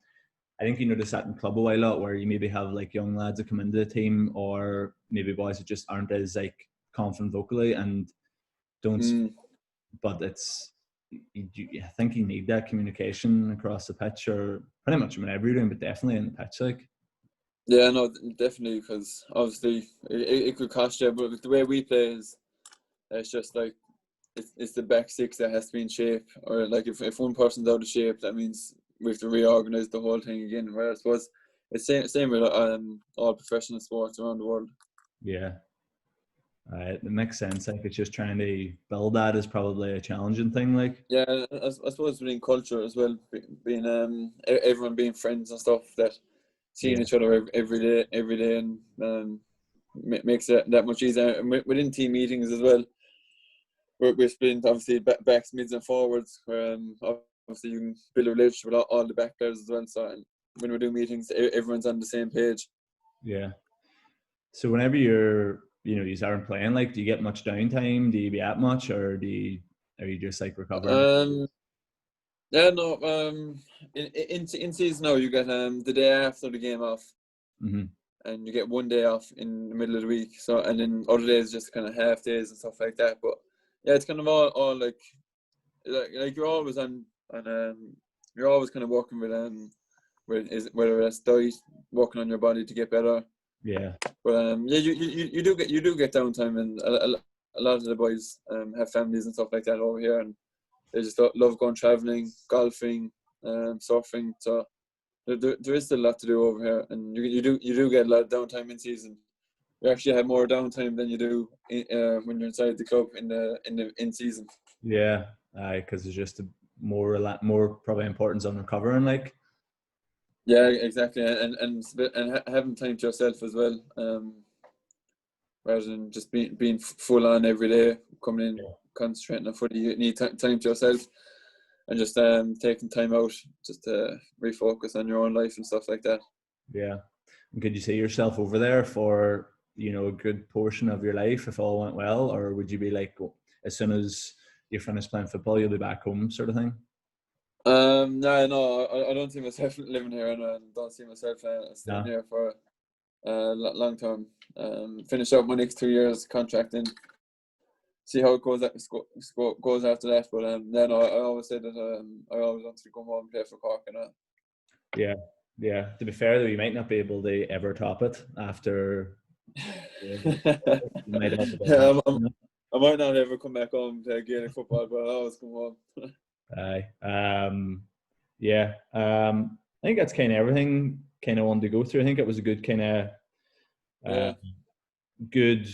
[SPEAKER 1] I think you notice that in club a lot, where you maybe have like young lads that come into the team, or maybe boys that just aren't as like confident vocally and don't. But it's, I think you need that communication across the pitch, or pretty much whenever you're doing, but definitely in the pitch, like.
[SPEAKER 2] Yeah, no, definitely, because obviously it could cost you, but the way we play is, it's just like it's the back six that has to be in shape, or like if one person's out of shape, that means we have to reorganize the whole thing again. Where I suppose it's same with all professional sports around the world.
[SPEAKER 1] Yeah. It makes sense. Like it's just trying to build that is probably a challenging thing. Like,
[SPEAKER 2] yeah, I suppose within culture as well, being everyone being friends and stuff, that seeing each other every day, and makes it that much easier. And within team meetings as well, we're splitting obviously backs, mids, and forwards. Where obviously you can build a relationship with all the back players as well. So when we do meetings, everyone's on the same page.
[SPEAKER 1] Yeah. So whenever you aren't playing, like, do you get much downtime? Do you be at much, or are you just like recovering?
[SPEAKER 2] Yeah, no. In season now, you get the day after the game off, and you get one day off in the middle of the week. So, and then other days just kind of half days and stuff like that. But yeah, it's kind of all like you're always you're always kind of working with whether it's diet, working on your body to get better.
[SPEAKER 1] Yeah.
[SPEAKER 2] But yeah, you do get downtime, and a lot of the boys have families and stuff like that over here, and they just love going traveling, golfing, surfing. So there is still a lot to do over here, and you do get a lot of downtime in season. You actually have more downtime than you do when you're inside the club in season.
[SPEAKER 1] Yeah, because there's just more probably importance on recovering, like.
[SPEAKER 2] Yeah, exactly, and having time to yourself as well, rather than just being full on every day, coming in, concentrating on footy. You need time to yourself, and just taking time out just to refocus on your own life and stuff like that.
[SPEAKER 1] Yeah. And could you see yourself over there for, a good portion of your life if all went well? Or would you be like, as soon as you finish playing football, you'll be back home sort of thing?
[SPEAKER 2] No, I don't see myself living here, and I don't see myself staying here for long term. Finish out my next 2 years contracting, see how it goes after that. But then I always said that I always wanted to come home and play for Cork and that.
[SPEAKER 1] Yeah. To be fair though, you might not be able to ever top it after.
[SPEAKER 2] Yeah, I might not ever come back home to Gaelic football, but I'll always come home.
[SPEAKER 1] Yeah. I think that's kind of everything kind of wanted to go through. I think it was a good kind of good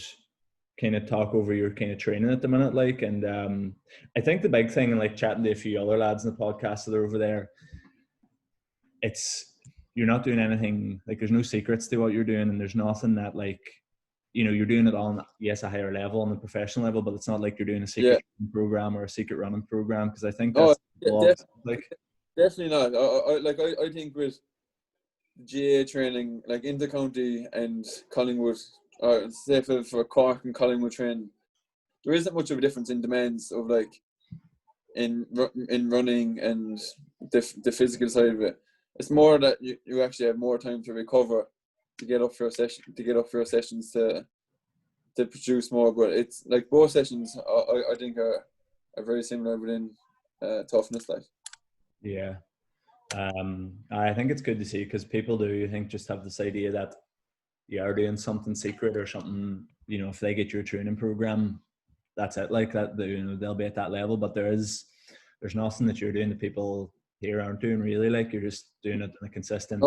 [SPEAKER 1] kind of talk over your kind of training at the minute, like, and I think the big thing, and like chatting to a few other lads in the podcast that are over there, it's you're not doing anything, like there's no secrets to what you're doing, and there's nothing that like, you're doing it on, yes, a higher level, on the professional level, but it's not like you're doing a secret program or a secret running program, because I think that's
[SPEAKER 2] definitely not. I think with GAA training, like inter-county and Collingwood, or say for Cork and Collingwood training, there isn't much of a difference in demands of like in running and the physical side of it. It's more that you actually have more time to recover, to get up for your sessions to produce more. But it's like both sessions I think are very similar within toughness, like.
[SPEAKER 1] Yeah. I think it's good to see, because people do, I think, just have this idea that you are doing something secret or something, if they get your training program, that's it, like that, they'll be at that level. But there's nothing that you're doing that people here aren't doing, really. Like, you're just doing it on a consistent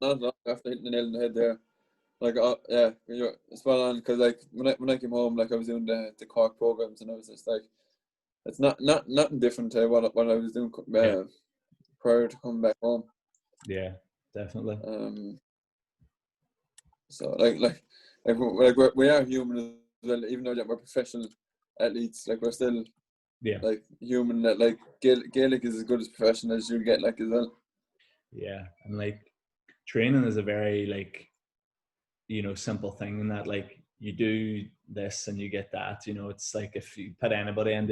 [SPEAKER 2] not after hitting the nail on the head there. Like, yeah, you're spot on, because like when I came home, like I was doing the Cork programs, and I was just like, it's nothing different to what I was doing prior to coming back home.
[SPEAKER 1] Yeah, definitely.
[SPEAKER 2] So we are human as well, even though that we're professional athletes. Like we're still like human. That like Gaelic is as good as professional as you get, like as well.
[SPEAKER 1] Yeah, and like training is a very like simple thing in that like you do this and you get that. It's like if you put anybody in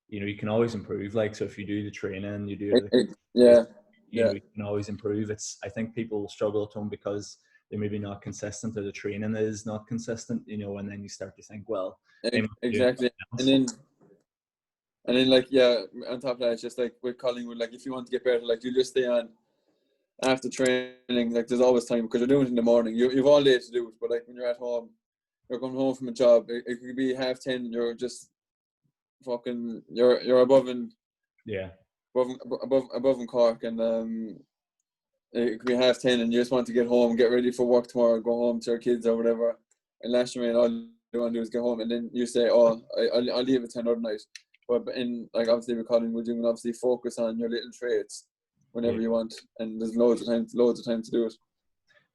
[SPEAKER 1] you can always improve. Like so, if you do the training, you do it. You can always improve. I think people struggle at home because they're maybe not consistent, or the training is not consistent. And then you start to think, well,
[SPEAKER 2] exactly. And then like on top of that, it's just like with Collingwood, like if you want to get better, like you just stay on after training. Like there's always time because you're doing it in the morning. You've all day to do it, but like when you're at home, you're coming home from a job. It could be 10:30. You're just fucking. You're above and above in Cork, and it could be 10:30, and you just want to get home, get ready for work tomorrow, go home to your kids or whatever. And last year, all you want to do is get home, and then you say, "Oh, I'll leave at 10 other night." But in like obviously with Collingwood, you can obviously focus on your little traits whenever you want, and there's loads of time to do it.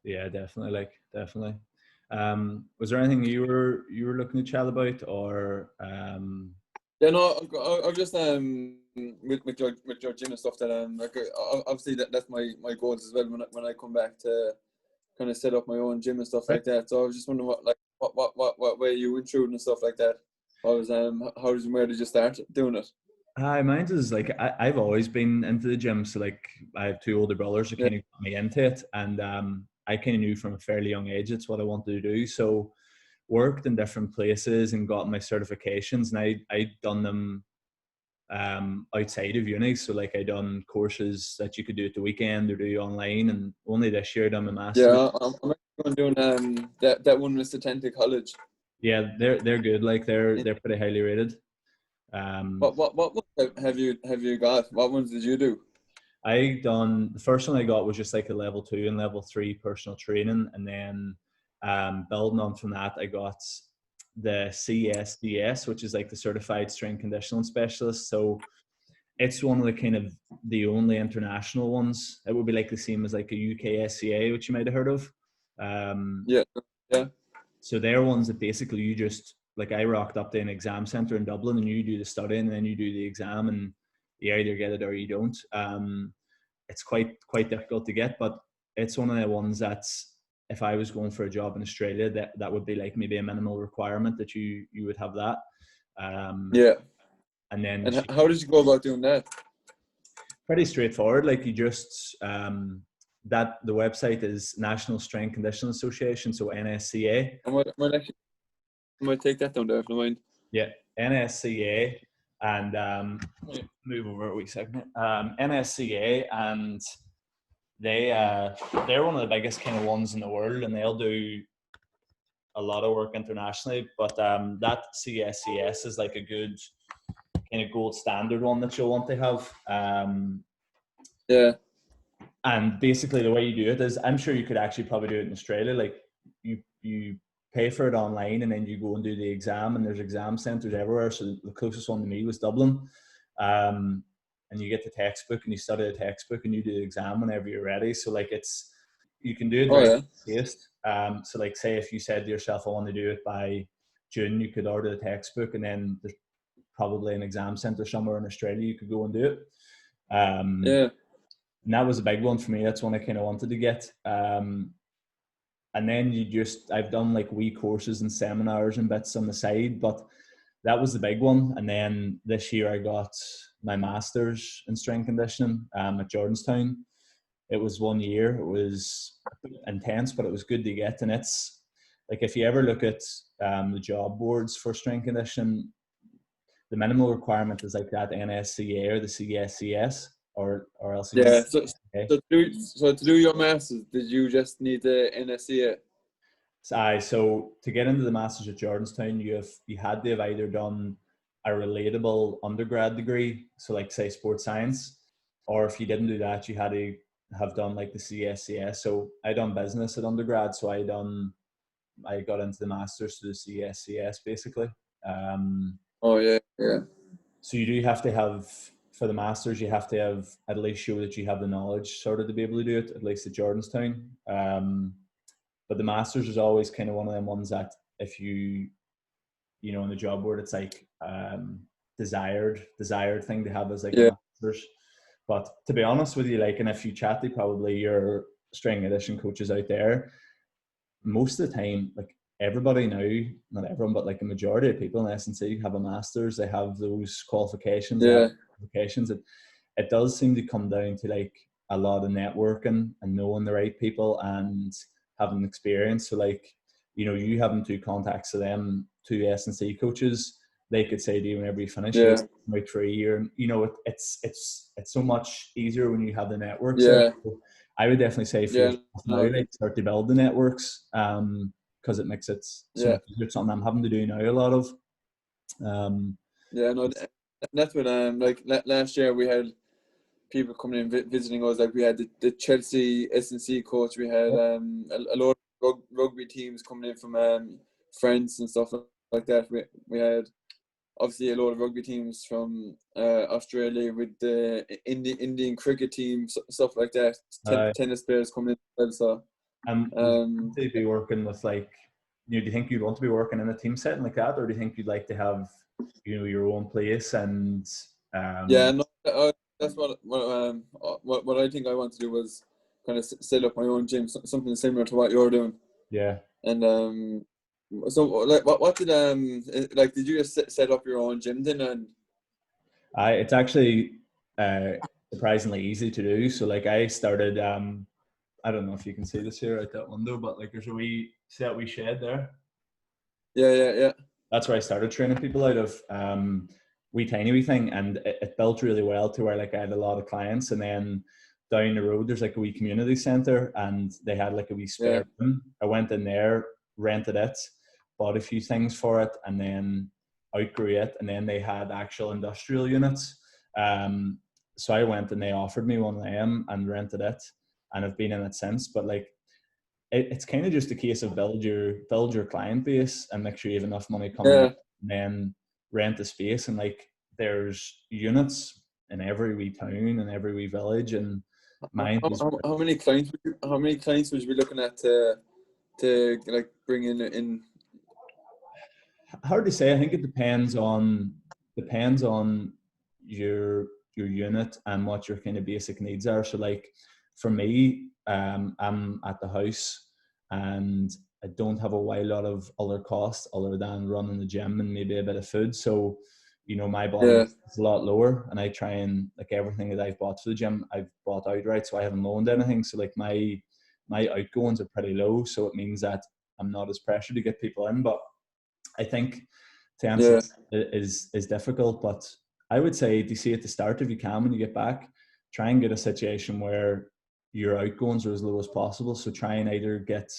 [SPEAKER 1] Yeah, definitely. Was there anything you were looking to chat about, or
[SPEAKER 2] Yeah, no, I've just with your gym and stuff that like obviously that's my goals as well when I come back to kind of set up my own gym and stuff like that. So I was just wondering what way you went through and stuff like that. Where did you start doing it?
[SPEAKER 1] Mine is like I've always been into the gym. So like I have two older brothers that kind of got me into it, and I kind of knew from a fairly young age it's what I wanted to do. So worked in different places and got my certifications, and I'd done them outside of uni. So like I done courses that you could do at the weekend or do online, and only this year I done my master's.
[SPEAKER 2] Yeah, I'm actually doing that one with Satanta College.
[SPEAKER 1] Yeah, they're good. Like they're pretty highly rated.
[SPEAKER 2] What have you got? What ones did you do?
[SPEAKER 1] The first one I got was just like a level 2 and level 3 personal training, and then building on from that, I got the CSDS, which is like the Certified Strength Conditioning Specialist. So it's one of the kind of the only international ones. It would be like the same as like a UK SCA, which you might have heard of.
[SPEAKER 2] Yeah.
[SPEAKER 1] So they're ones that basically you just like I rocked up to an exam center in Dublin, and you do the study and then you do the exam, and you either get it or you don't. It's quite difficult to get, but it's one of the ones that's if I was going for a job in Australia, that would be like maybe a minimal requirement that you would have that. And then
[SPEAKER 2] how did you go about doing that?
[SPEAKER 1] Pretty straightforward. Like you just that the website is National Strength Conditioning Association, so NSCA.
[SPEAKER 2] I might take that down there if you don't mind.
[SPEAKER 1] Yeah, NSCA, and move over a wee second. NSCA, and they're one of the biggest kind of ones in the world, and they'll do a lot of work internationally. But that CSCS is like a good kind of gold standard one that you'll want to have. And basically the way you do it is, I'm sure you could actually probably do it in Australia. Like you pay for it online, and then you go and do the exam, and there's exam centres everywhere. So the closest one to me was Dublin. And you get the textbook and you study the textbook and you do the exam whenever you're ready. So like you can do it very fast. So like say if you said to yourself, I want to do it by June, you could order the textbook, and then there's probably an exam centre somewhere in Australia you could go and do it. And that was a big one for me. That's one I kind of wanted to get. And then I've done like wee courses and seminars and bits on the side, but that was the big one. And then this year I got my master's in strength conditioning at Jordanstown. It was 1 year. It was intense, but it was good to get. And it's like, if you ever look at the job boards for strength conditioning, the minimal requirement is like that NSCA or the CSCS. Or else.
[SPEAKER 2] So to do your masters, did you just need the NSCA?
[SPEAKER 1] So to get into the masters at Jordanstown, you had to have either done a relatable undergrad degree, so like say sports science, or if you didn't do that, you had to have done like the CSCS. So I done business at undergrad, so I got into the masters to the CSCS basically.
[SPEAKER 2] So
[SPEAKER 1] you do have to have for the Masters, you have to have at least show that you have the knowledge sort of to be able to do it, at least at Jordanstown. But the Masters is always kind of one of them ones that if you know, in the job board, it's like desired thing to have as like
[SPEAKER 2] Yeah.
[SPEAKER 1] a Masters. But to be honest with you, like, and if you chat to probably your strength conditioning coaches out there, most of the time, like everybody now, not everyone, but like a majority of people in S&C have a Masters. They have those qualifications. They have qualifications. It does seem to come down to like a lot of networking and knowing the right people and having experience. So like, you know, you having two contacts to them, two S&C coaches, they could say to you whenever you finish, you wait for a year. And, you know, it's so much easier when you have the networks.
[SPEAKER 2] Yeah.
[SPEAKER 1] So I would definitely say for yourself now, like, start to build the networks, because it makes it so much easier. It's something I'm having to do now a lot of.
[SPEAKER 2] That's what like last year we had people coming in visiting us. Like we had the Chelsea S&C coach. We had a lot of rugby teams coming in from France and stuff like that. We had obviously a lot of rugby teams from Australia with the Indian cricket team, stuff like that. Tennis players coming in. So
[SPEAKER 1] to be working with, like, you know, do you think you'd want to be working in a team setting like that, or do you think you'd like to have, you know, your own place and
[SPEAKER 2] that's what I think I want to do, was kind of set up my own gym, something similar to what you're doing.
[SPEAKER 1] Yeah.
[SPEAKER 2] And so like what did like did you just set up your own gym then? And
[SPEAKER 1] it's actually surprisingly easy to do. So like I started I don't know if you can see this here out that window, but like there's a wee shed there.
[SPEAKER 2] Yeah.
[SPEAKER 1] That's where I started training people out of. Wee tiny wee thing, and it built really well to where like I had a lot of clients. And then down the road there's like a wee community centre, and they had like a wee spare room. I went in there, rented it, bought a few things for it, and then outgrew it. And then they had actual industrial units. So I went and they offered me one of them and rented it, and I've been in it since. But like it's kind of just a case of build your client base and make sure you have enough money coming in, and then rent the space. And like there's units in every wee town and every wee village. And mine
[SPEAKER 2] how many clients would you be looking at to like bring in?
[SPEAKER 1] Hard to say. I think it depends on your unit and what your kind of basic needs are. So like for me, I'm at the house and I don't have a wild lot of other costs other than running the gym and maybe a bit of food. So, you know, my bottom is a lot lower, and I try and, like, everything that I've bought for the gym, I've bought outright, so I haven't loaned anything. So like my outgoings are pretty low, so it means that I'm not as pressured to get people in. But I think to answer is difficult. But I would say, do you see at the start, if you can, when you get back, try and get a situation where your outgoings are as low as possible. So try and either get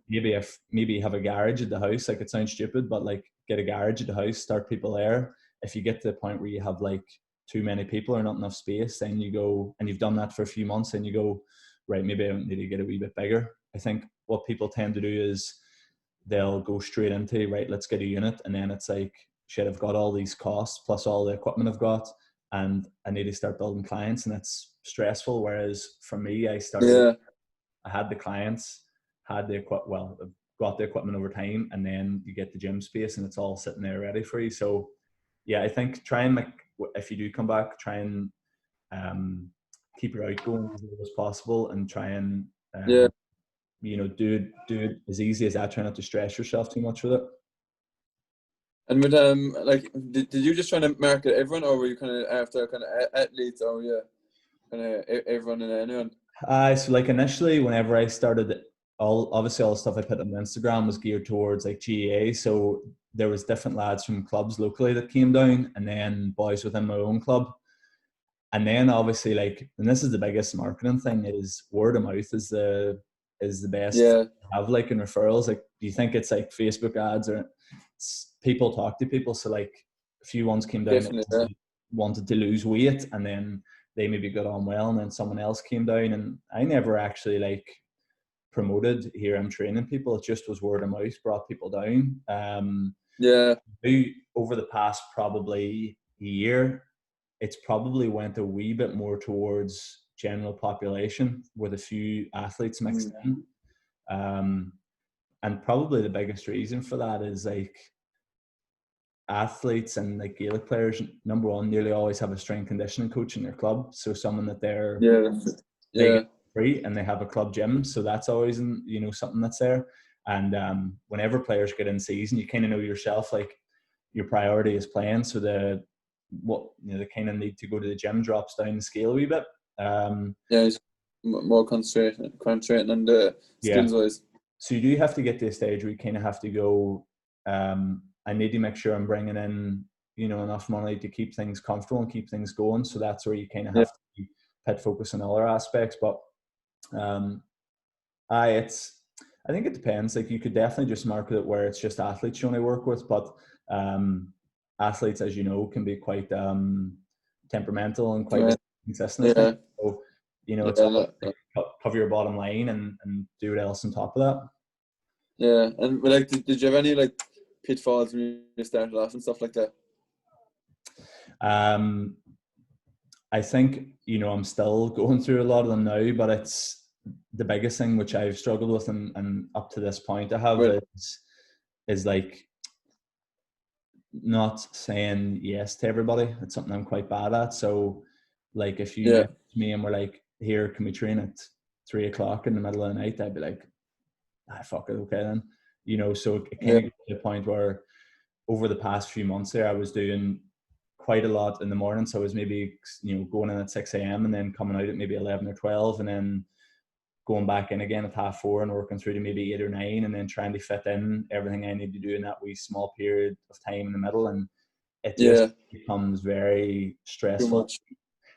[SPEAKER 1] maybe have a garage at the house. Like, it sounds stupid, but like get a garage at the house, start people there. If you get to the point where you have like too many people or not enough space, then you go, and you've done that for a few months, and you go, right, maybe I need to get a wee bit bigger. I think what people tend to do is they'll go straight into, right, let's get a unit. And then it's like, shit, I've got all these costs plus all the equipment I've got, and I need to start building clients, and it's stressful. Whereas for me, I had the clients, had the got the equipment over time, and then you get the gym space and it's all sitting there ready for you. So yeah, I think try and if you do come back, try and keep your outgoing as low as possible, and try and you know, do it as easy as that. Try not to stress yourself too much with it.
[SPEAKER 2] And with like, did you just try to market everyone, or were you kind of after kind of athletes, or kind of everyone and anyone?
[SPEAKER 1] So like initially, whenever I started, all the stuff I put on Instagram was geared towards like GAA. So there was different lads from clubs locally that came down, and then boys within my own club. And then obviously, like, and this is the biggest marketing thing, is word of mouth is the best. Have like in referrals. Like, do you think it's like Facebook ads, or people talk to people? So like a few ones came down that wanted to lose weight, and then they maybe got on well, and then someone else came down, and I never actually like promoted, here I'm training people. It just was word of mouth, brought people down. Over the past probably year, it's probably went a wee bit more towards general population with a few athletes mixed in. And probably the biggest reason for that is like athletes and like Gaelic players, number one, nearly always have a strength conditioning coach in their club. So someone that they get free and they have a club gym. So that's always, something that's there. And whenever players get in season, you kind of know yourself, like your priority is playing. So the kind of need to go to the gym drops down the scale a wee bit.
[SPEAKER 2] It's more concentrating on the skills wise.
[SPEAKER 1] So you do have to get to a stage where you kind of have to go, I need to make sure I'm bringing in, enough money to keep things comfortable and keep things going. So that's where you kind of have to put focus on other aspects. But I think it depends. Like you could definitely just market it where it's just athletes you only work with, but athletes, as you know, can be quite temperamental and quite inconsistent.
[SPEAKER 2] Yeah.
[SPEAKER 1] So, it's all cover your bottom line and do what else on top of that.
[SPEAKER 2] Yeah, and like, did you have any like pitfalls when you started off and stuff like that?
[SPEAKER 1] I think, I'm still going through a lot of them now, but it's the biggest thing which I've struggled with and up to this point I have is like not saying yes to everybody. It's something I'm quite bad at. So like if you message me and we're like, here, can we train at 3:00 in the middle of the night? I'd be like, fuck it, okay then. So it kind of gets to the point where over the past few months there, I was doing quite a lot in the morning. So I was maybe, going in at 6 a.m. and then coming out at maybe 11 or 12 and then going back in again at 4:30 and working through to maybe 8 or 9 and then trying to fit in everything I need to do in that wee small period of time in the middle. And it just becomes very stressful.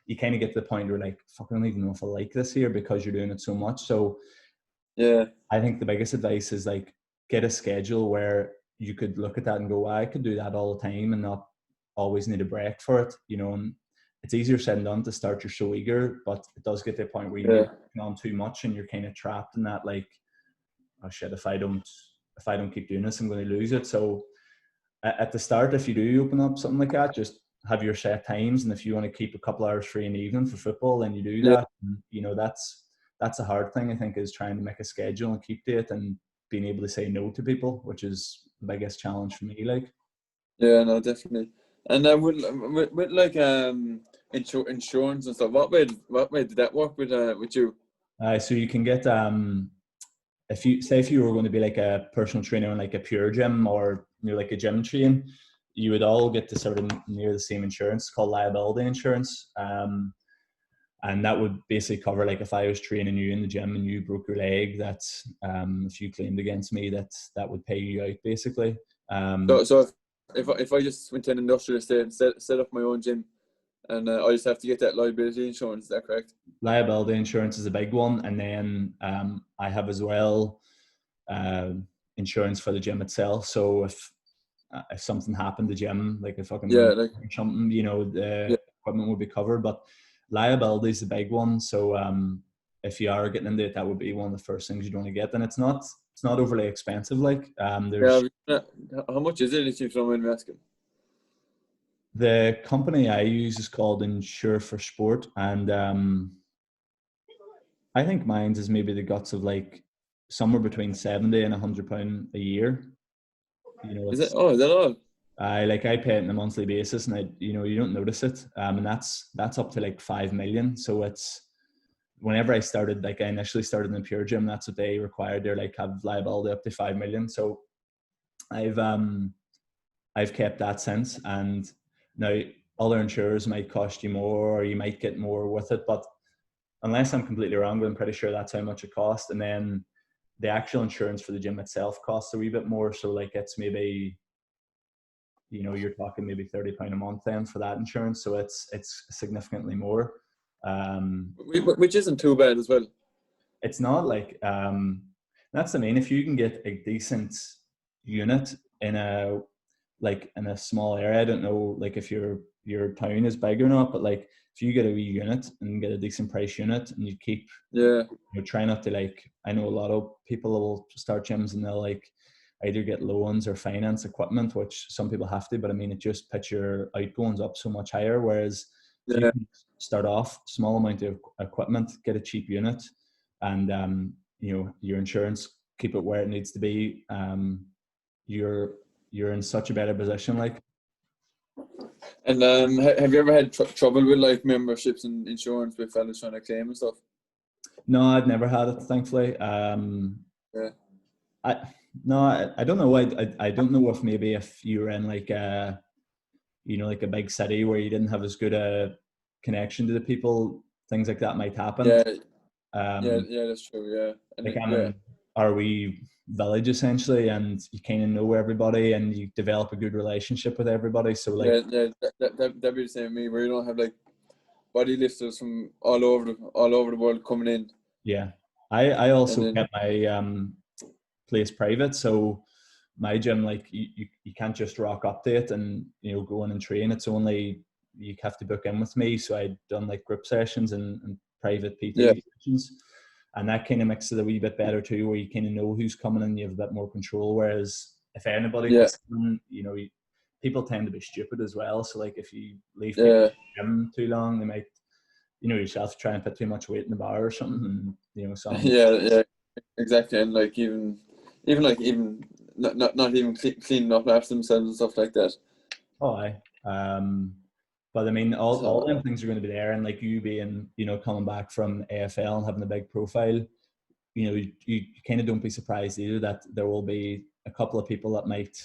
[SPEAKER 1] You kind of get to the point where like, fuck, I don't even know if I like this here because you're doing it so much. So I think the biggest advice is like, get a schedule where you could look at that and go, I could do that all the time and not always need a break for it, and it's easier said than done to start your so eager, but it does get to a point where you're working on too much and you're kind of trapped in that, like, oh shit, if I don't keep doing this, I'm going to lose it. So at the start, if you do open up something like that, just have your set times, and if you want to keep a couple hours free in the evening for football, then you do that. And, that's a hard thing, I think, is trying to make a schedule and keep to it and being able to say no to people, which is the biggest challenge for me. Like,
[SPEAKER 2] yeah, no, definitely. And then with like insurance and stuff, what way did that work with you?
[SPEAKER 1] So you can get if you were going to be like a personal trainer in like a pure gym or like a gym chain, you would all get to sort of near the same insurance called liability insurance. And that would basically cover, like, if I was training you in the gym and you broke your leg, that's if you claimed against me, that would pay you out basically.
[SPEAKER 2] So if I just went to an industrial estate and set up my own gym, and I just have to get that liability insurance, is that correct?
[SPEAKER 1] Liability insurance is a big one, and then I have as well insurance for the gym itself. So if something happened to the gym, like if fucking something, the equipment would be covered. But liability is the big one. So if you are getting into it, that would be one of the first things you'd want to get. And it's not overly expensive. Like there's
[SPEAKER 2] how much is it if you don't mind me asking?
[SPEAKER 1] The company I use is called Insure for Sport, and I think mine's is maybe the guts of like somewhere between £70 and £100 a year.
[SPEAKER 2] Is that all?
[SPEAKER 1] I pay it on a monthly basis, and you don't notice it. And that's up to like 5 million. So it's, whenever I started, like I initially started in the pure gym, that's what they required. They're like, have liability up to 5 million. So I've kept that since. And now other insurers might cost you more, or you might get more with it, but unless I'm completely wrong, but I'm pretty sure that's how much it costs. And then the actual insurance for the gym itself costs a wee bit more. So like it's maybe, you're talking maybe £30 a month then for that insurance. So it's significantly more.
[SPEAKER 2] Which isn't too bad as well.
[SPEAKER 1] It's not like, that's the main, if you can get a decent unit in a small area, I don't know, like if your town is big or not, but like if you get a wee unit and get a decent price unit and you keep, try not to, like, I know a lot of people will start gyms and they'll like either get loans or finance equipment, which some people have to, but I mean, it just puts your outgoings up so much higher. Whereas So you
[SPEAKER 2] yeah,
[SPEAKER 1] can start off small amount of equipment, get a cheap unit, and your insurance, keep it where it needs to be. You're in such a better position. Like,
[SPEAKER 2] and have you ever had trouble with like memberships and insurance with fellas trying to claim and stuff?
[SPEAKER 1] no, I've never had it, thankfully.
[SPEAKER 2] Yeah,
[SPEAKER 1] I no, I don't know. I don't know if you were in like like a big city where you didn't have as good a connection to the people, things like that might happen.
[SPEAKER 2] yeah,
[SPEAKER 1] Um,
[SPEAKER 2] yeah. That's true. Yeah, and
[SPEAKER 1] like I'm
[SPEAKER 2] yeah,
[SPEAKER 1] in our wee village essentially, and you kind of know everybody, and you develop a good relationship with everybody. So like,
[SPEAKER 2] yeah. That'd be the same with me, where you don't have like body lifters from all over the world coming in,
[SPEAKER 1] yeah, I
[SPEAKER 2] and
[SPEAKER 1] also
[SPEAKER 2] then
[SPEAKER 1] get my place private, so my gym, like you can't just rock up to it and go in and train. It's only you have to book in with me. So I'd done like group sessions and private
[SPEAKER 2] yeah,
[SPEAKER 1] PT sessions, and that kind of makes it a wee bit better too, where you kind of know who's coming in, you have a bit more control. Whereas if anybody
[SPEAKER 2] yeah,
[SPEAKER 1] comes in, people tend to be stupid as well. So like if you leave people
[SPEAKER 2] yeah,
[SPEAKER 1] in the gym too long, they might yourself try and put too much weight in the bar or something, and some.
[SPEAKER 2] yeah. Exactly, and like even not even cleaning up after themselves and stuff like that.
[SPEAKER 1] Oh, aye. But I mean, all
[SPEAKER 2] So
[SPEAKER 1] them things are going to be there, and like you being, coming back from AFL and having a big profile, you kind of don't be surprised either that there will be a couple of people that might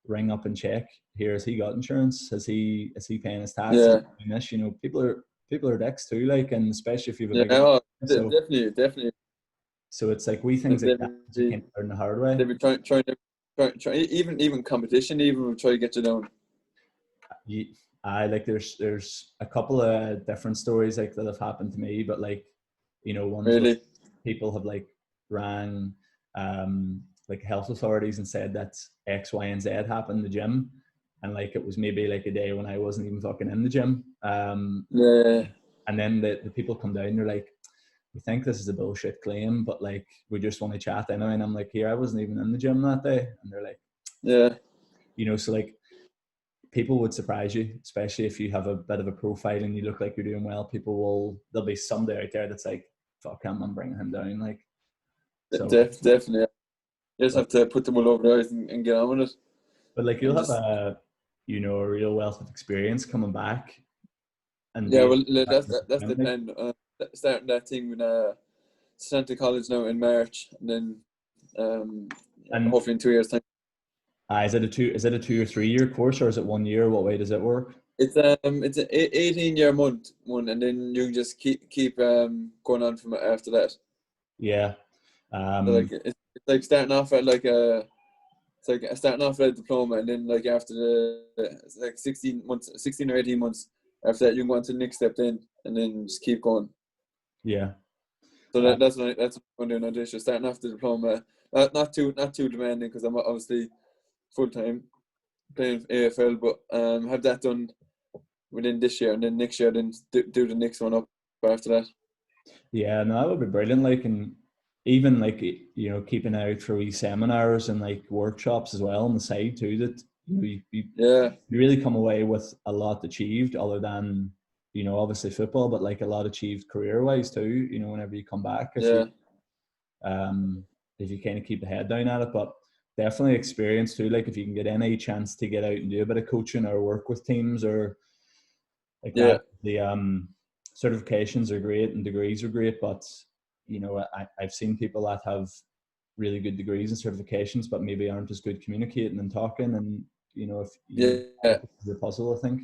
[SPEAKER 1] ring up and check. Here, has he got insurance? Is he paying his tax? Is
[SPEAKER 2] yeah,
[SPEAKER 1] he doing this? People are dicks too, like, and especially if you have a
[SPEAKER 2] yeah,
[SPEAKER 1] big.
[SPEAKER 2] oh,
[SPEAKER 1] So
[SPEAKER 2] definitely.
[SPEAKER 1] it's like we
[SPEAKER 2] And
[SPEAKER 1] things like that you can't learn the hard way.
[SPEAKER 2] they be trying even competition even will try to get you down.
[SPEAKER 1] You, I like there's a couple of different stories like that have happened to me, but like ones where
[SPEAKER 2] Really,
[SPEAKER 1] people have like rang like health authorities and said that X, Y, and Z happened in the gym, and like it was maybe like a day when I wasn't even fucking in the gym.
[SPEAKER 2] yeah,
[SPEAKER 1] And then the people come down, they're like, we think this is a bullshit claim, but like we just want to chat anyway. And I'm like, here, I wasn't even in the gym that day, and they're like,
[SPEAKER 2] yeah,
[SPEAKER 1] so like people would surprise you, especially if you have a bit of a profile and you look like you're doing well. There'll be somebody out there that's like, fuck him, I'm bringing him down. Like, so,
[SPEAKER 2] definitely. You just
[SPEAKER 1] but,
[SPEAKER 2] have to put them all over the eyes and get on with it,
[SPEAKER 1] but like you'll
[SPEAKER 2] and
[SPEAKER 1] have
[SPEAKER 2] just
[SPEAKER 1] a real wealth of experience coming back and
[SPEAKER 2] yeah.
[SPEAKER 1] be able
[SPEAKER 2] Well,
[SPEAKER 1] to
[SPEAKER 2] that's the
[SPEAKER 1] like,
[SPEAKER 2] plan. Starting that thing with Santa College now in March, and then
[SPEAKER 1] and
[SPEAKER 2] hopefully in 2 years' time.
[SPEAKER 1] is it a 2 or 3 year course, or is it 1 year? What way does it work?
[SPEAKER 2] It's an 18-year month one, and then you can just keep going on from after that.
[SPEAKER 1] Yeah.
[SPEAKER 2] So like it's like starting off at like it's like starting off at a diploma, and then like after it's like 16 or 18 months after that, you can go on to the next step then, and then just keep going.
[SPEAKER 1] Yeah.
[SPEAKER 2] So
[SPEAKER 1] Uh,
[SPEAKER 2] that's what I'm doing now. Just starting off the diploma, not too demanding because I'm obviously full time playing AFL, but have that done within this year, and then next year, then do the next one up after that.
[SPEAKER 1] Yeah, no, that would be brilliant. Like, and even like keeping out for wee seminars and like workshops as well on the side too. That
[SPEAKER 2] Yeah,
[SPEAKER 1] you really come away with a lot achieved, other than obviously football, but like a lot achieved career wise too. Whenever you come back,
[SPEAKER 2] yeah,
[SPEAKER 1] um, if you kind of keep the head down at it, but definitely experience too. Like if you can get any chance to get out and do a bit of coaching or work with teams or like
[SPEAKER 2] yeah,
[SPEAKER 1] that, the certifications are great and degrees are great, but I've seen people that have really good degrees and certifications but maybe aren't as good communicating and talking, and if
[SPEAKER 2] yeah.
[SPEAKER 1] the puzzle, I think.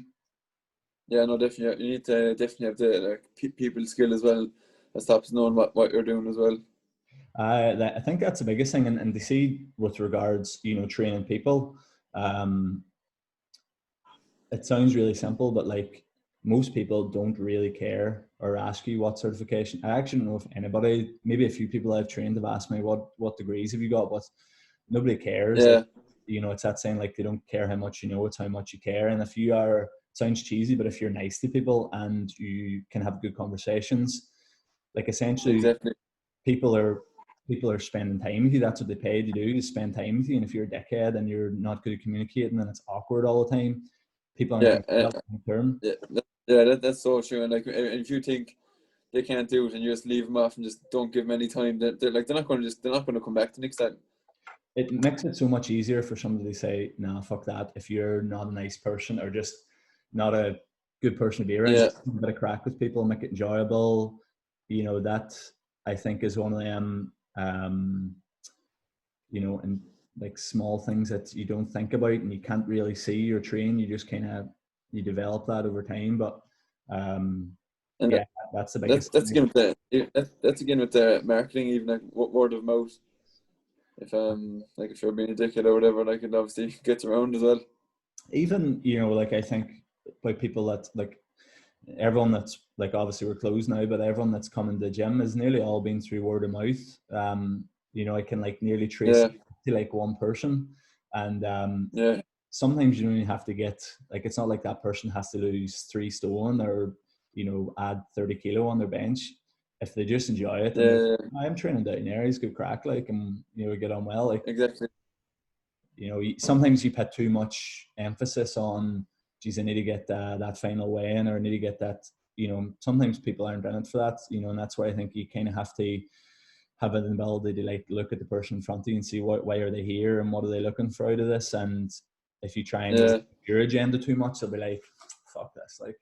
[SPEAKER 2] Yeah, no, definitely. You need to definitely have the like, people skill as well, that stops knowing what you're doing as well.
[SPEAKER 1] I think that's the biggest thing, and to see with regards training people, um, it sounds really simple, but like most people don't really care or ask you what certification. I actually don't know if anybody, maybe a few people I've trained have asked me what degrees have you got, but nobody cares. Like,
[SPEAKER 2] Yeah,
[SPEAKER 1] it's that saying, like, they don't care how much you know, it's how much you care. And if you are, it sounds cheesy, but if you're nice to people and you can have good conversations, like essentially
[SPEAKER 2] exactly.
[SPEAKER 1] people are spending time with you. That's what they pay to do, is spend time with you. And if you're a dickhead and you're not good at communicating and it's awkward all the time, people aren't
[SPEAKER 2] Yeah,
[SPEAKER 1] going to do that long term.
[SPEAKER 2] yeah. Yeah, that's so true. And like, and if you think they can't do it and you just leave them off and just don't give them any time, they're not going to come back the next time.
[SPEAKER 1] It makes it so much easier for somebody to say, "Nah, fuck that." If you're not a nice person or just not a good person to be around,
[SPEAKER 2] Yeah,
[SPEAKER 1] just have a bit of crack with people, make it enjoyable. That I think is one of them. And like small things that you don't think about and you can't really see or train. You just kind of you develop that over time. But
[SPEAKER 2] and
[SPEAKER 1] yeah, that's the biggest
[SPEAKER 2] that's
[SPEAKER 1] thing.
[SPEAKER 2] again with that's again with the marketing, even like word of mouth. If you're being a dickhead or whatever, like it obviously gets around as well.
[SPEAKER 1] Even like I think like people that like everyone that's like obviously we're closed now, but everyone that's coming to the gym has nearly all been through word of mouth. I can like nearly trace
[SPEAKER 2] Yeah,
[SPEAKER 1] it to like one person, and
[SPEAKER 2] yeah,
[SPEAKER 1] sometimes you only have to get like it's not like that person has to lose 3 stone or add 30 kilo on their bench. If they just enjoy it and
[SPEAKER 2] yeah,
[SPEAKER 1] I'm training down there, he's good crack, like, and we get on well, like,
[SPEAKER 2] exactly.
[SPEAKER 1] sometimes you put too much emphasis on, geez, I need to get that final weigh in, or I need to get that, sometimes people aren't in it for that, and that's why I think you kind of have to have an ability to like look at the person in front of you and see why are they here and what are they looking for out of this. And if you try and
[SPEAKER 2] Yeah,
[SPEAKER 1] your agenda too much, they'll be like, fuck this, like.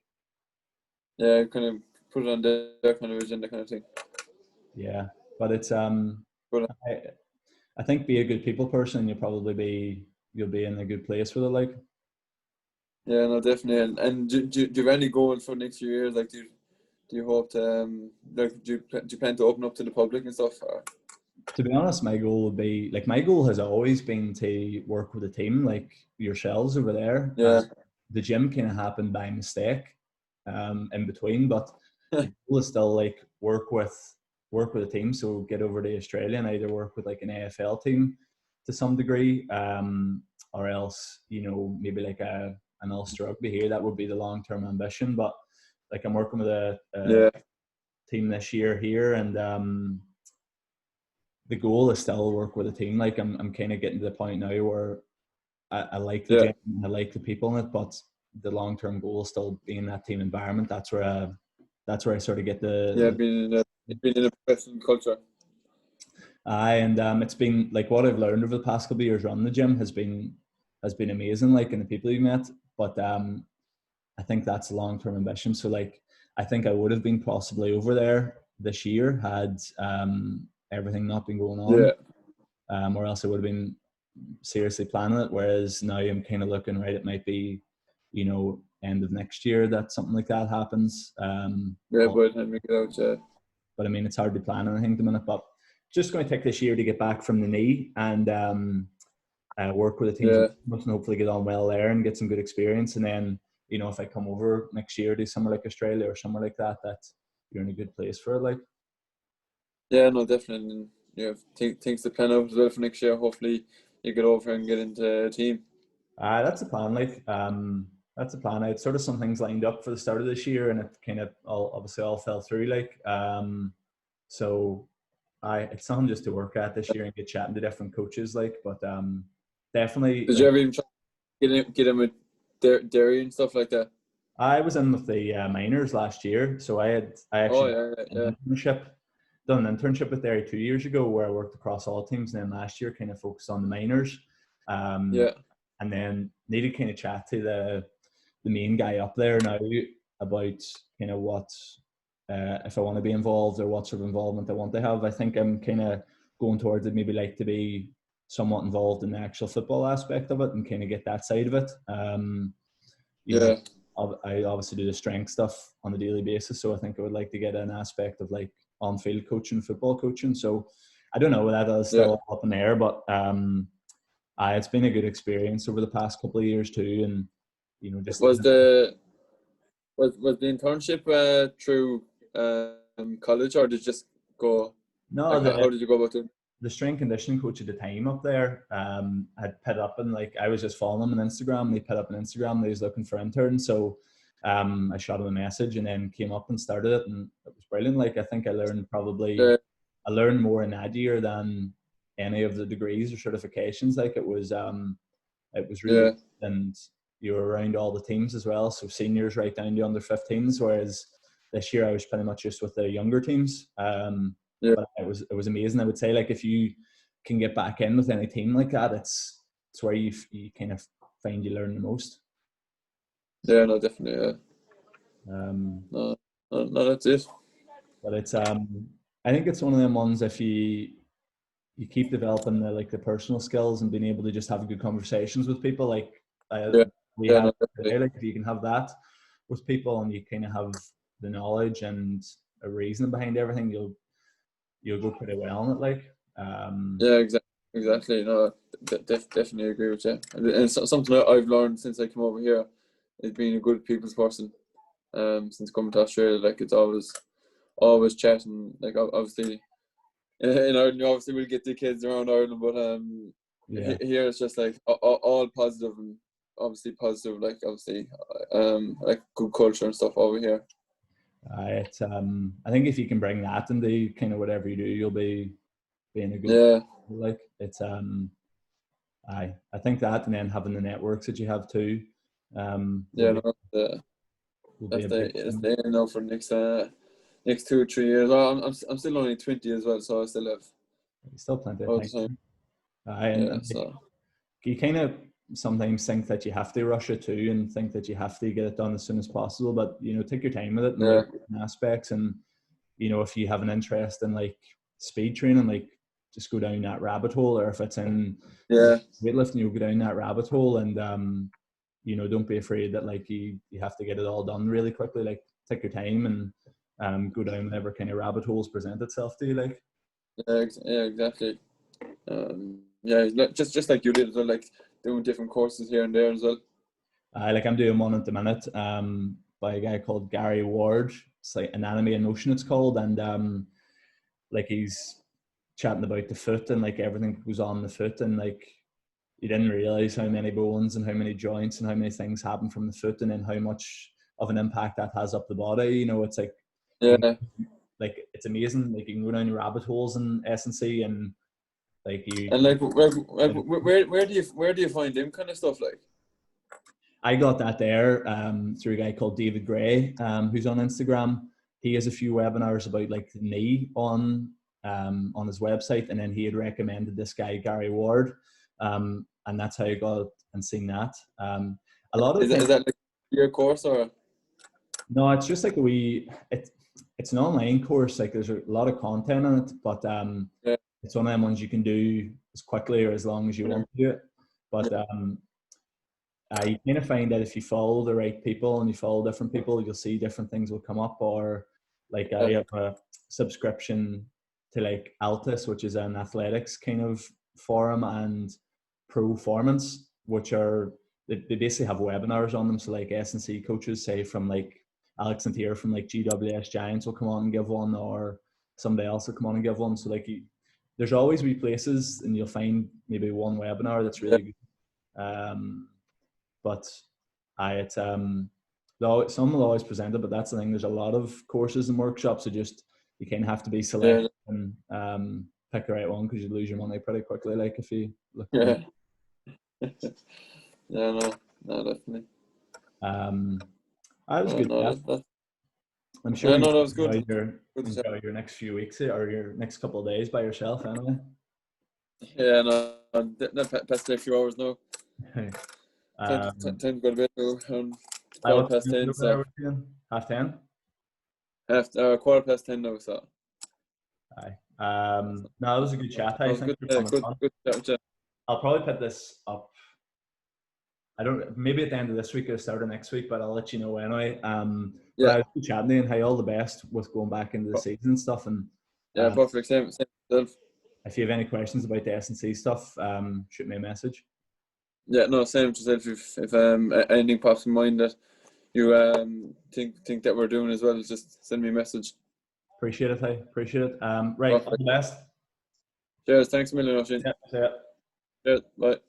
[SPEAKER 2] yeah, kind of put it on their kind of agenda, kind of thing.
[SPEAKER 1] Yeah, but it's
[SPEAKER 2] But
[SPEAKER 1] I think be a good people person, you'll be in a good place with it, like.
[SPEAKER 2] yeah, no, definitely. And do you have any goals for next few years? Like, do you hope to like do you plan to open up to the public and stuff? Or?
[SPEAKER 1] To be honest, my goal has always been to work with a team like yourselves over there.
[SPEAKER 2] Yeah,
[SPEAKER 1] The gym kind of happened by mistake in between, but the goal is still like work with a team. So get over to Australia and either work with like an AFL team to some degree, or else maybe like an Ulster rugby here. That would be the long term ambition. But like I'm working with a
[SPEAKER 2] yeah,
[SPEAKER 1] team this year here, and the goal is still work with a team. Like I'm kind of getting to the point now where I like the
[SPEAKER 2] yeah,
[SPEAKER 1] gym, I like the people in it, but the long term goal is still being that team environment. That's where I sort of get
[SPEAKER 2] yeah.
[SPEAKER 1] the
[SPEAKER 2] Being in a professional culture.
[SPEAKER 1] and it's been like what I've learned over the past couple of years running the gym has been amazing. Like, and the people you met, but I think that's a long term ambition. So like I think I would have been possibly over there this year had everything not been going on.
[SPEAKER 2] Yeah,
[SPEAKER 1] Or else I would have been seriously planning it. Whereas now I'm kind of looking, right, it might be, end of next year that something like that happens.
[SPEAKER 2] yeah, but and make it out. Yeah,
[SPEAKER 1] But I mean, it's hard to plan anything at the minute. But just going to take this year to get back from the knee and work with the teams
[SPEAKER 2] yeah,
[SPEAKER 1] and hopefully get on well there and get some good experience. And then, if I come over next year to somewhere like Australia or somewhere like that, that you're in a good place for it. Like,
[SPEAKER 2] yeah. No, definitely. And, yeah, things to plan out as well for next year. Hopefully, you get over and get into a team.
[SPEAKER 1] that's the plan. Like, that's the plan. I had sort of some things lined up for the start of this year, and it kind of obviously all fell through. Like, so it's something just to work at this year and get chatting to different coaches. Like, but definitely
[SPEAKER 2] Did you
[SPEAKER 1] like
[SPEAKER 2] ever even try get in with dairy and stuff like that?
[SPEAKER 1] I was in with the minors last year, so I
[SPEAKER 2] Oh
[SPEAKER 1] actually
[SPEAKER 2] yeah, yeah,
[SPEAKER 1] an internship done an internship with Derry 2 years ago where I worked across all teams, and then last year kind of focused on the minors.
[SPEAKER 2] yeah,
[SPEAKER 1] And then needed kind of chat to the main guy up there now about kind of what if I want to be involved or what sort of involvement I want to have. I think I'm kind of going towards it, maybe like to be somewhat involved in the actual football aspect of it and kind of get that side of it. You know,
[SPEAKER 2] yeah,
[SPEAKER 1] I obviously do the strength stuff on a daily basis, so I think I would like to get an aspect of like on-field coaching, football coaching. So I don't know, that is
[SPEAKER 2] yeah.
[SPEAKER 1] still up in the air, but it's been a good experience over the past couple of years too, and just
[SPEAKER 2] Was the was the internship through college, or did you just go
[SPEAKER 1] no
[SPEAKER 2] like
[SPEAKER 1] the
[SPEAKER 2] how did you go about it?
[SPEAKER 1] the strength conditioning coach at the time up there had put up, and like I was just following him on Instagram. They put up on Instagram they was looking for interns, so I shot him a message and then came up and started it, and it was brilliant. Like I think
[SPEAKER 2] Yeah,
[SPEAKER 1] I learned more in that year than any of the degrees or certifications. Like it was really
[SPEAKER 2] yeah,
[SPEAKER 1] good. And you were around all the teams as well, so seniors right down to under 15s. Whereas this year I was pretty much just with the younger teams. But it was amazing. I would say, like, if you can get back in with any team like that, it's where you kind of find you learn the most.
[SPEAKER 2] Yeah, no, definitely. Yeah. No, that's it.
[SPEAKER 1] But it's I think it's one of them ones, if you keep developing the personal skills and being able to just have good conversations with people, like we have today. Like, if you can have that with people and you kind of have the knowledge and a reason behind everything, you'll go pretty well on it. Like,
[SPEAKER 2] yeah, exactly. No, definitely agree with you. And it's something I've learned since I came over here is being a good people's person. Since coming to Australia, like, it's always chatting. Like, obviously, in Ireland, obviously we'll get the kids around Ireland, but here it's just like all positive, and obviously positive. Like, obviously, like good culture and stuff over here.
[SPEAKER 1] It's I think if you can bring that into kind of whatever you do, you'll be being a good like, it's I think that, and then having the networks that you have too.
[SPEAKER 2] That's the aim now for the next 2 or 3 years. Well, I'm still only 20 as well, so I still have
[SPEAKER 1] plenty of time. And
[SPEAKER 2] so
[SPEAKER 1] you kind of sometimes think that you have to rush it too, and think that you have to get it done as soon as possible. But take your time with it and aspects. And if you have an interest in like speed training, like, just go down that rabbit hole. Or if it's in weightlifting, you'll go down that rabbit hole. And don't be afraid that like you have to get it all done really quickly. Like, take your time and go down whatever kind of rabbit holes present itself to you. Like,
[SPEAKER 2] exactly. Just like you did as well, like doing different courses here and there as well.
[SPEAKER 1] Like, I'm doing one at the minute by a guy called Gary Ward. It's like Anatomy in Motion, it's called. And like, he's chatting about the foot and like everything that goes on the foot, and like, you didn't realize how many bones and how many joints and how many things happen from the foot, and then how much of an impact that has up the body. It's like, like, it's amazing. Like, you can go down rabbit holes in S&C, and like
[SPEAKER 2] where do you find them kind of stuff? Like,
[SPEAKER 1] I got that there through a guy called David Gray, who's on Instagram. He has a few webinars about like the knee on his website, and then he had recommended this guy Gary Ward, and that's how I got and seen that. A lot of
[SPEAKER 2] is that like your course, or?
[SPEAKER 1] No, it's just like it's an online course. Like, there's a lot of content on it, but it's one of them ones you can do as quickly or as long as you want to do it. But you kind of find that if you follow the right people and you follow different people, you'll see different things will come up. Or like, I have a subscription to like Altus, which is an athletics kind of forum, and Proformance, which are they basically have webinars on them. So like, S&C coaches, say from like Alex and Tier from like GWS Giants, will come on and give one, or somebody else will come on and give one. So like, there's always wee places, and you'll find maybe one webinar that's really good. But it's some will always present it, but that's the thing. There's a lot of courses and workshops, so just you kind of have to be selective and pick the right one, because you lose your money pretty quickly. Like, if you look.
[SPEAKER 2] No, definitely.
[SPEAKER 1] I was good.
[SPEAKER 2] No,
[SPEAKER 1] I'm sure
[SPEAKER 2] that was good.
[SPEAKER 1] Enjoy your next few weeks or your next couple of days by yourself, anyway.
[SPEAKER 2] Yeah, no, past a few hours now. Time to go to bed now. 10:15. So
[SPEAKER 1] 10:30.
[SPEAKER 2] 10:15 now. So.
[SPEAKER 1] Aye. No, it was a good chat. I think
[SPEAKER 2] good chat.
[SPEAKER 1] I'll probably put this up. Maybe at the end of this week or start of next week, but I'll let you know anyway. But I was good chatting, and hey, all the best with going back into the season and stuff. And
[SPEAKER 2] perfect. Same.
[SPEAKER 1] If you have any questions about the S&C stuff, shoot me a message.
[SPEAKER 2] Yeah, no, same to yourself. If anything pops in mind that you think that we're doing as well, just send me a message.
[SPEAKER 1] Appreciate it, hey. Appreciate it. Right, all the best.
[SPEAKER 2] Cheers. Thanks a million, Oisin.
[SPEAKER 1] Yeah, see ya.
[SPEAKER 2] Cheers. Bye.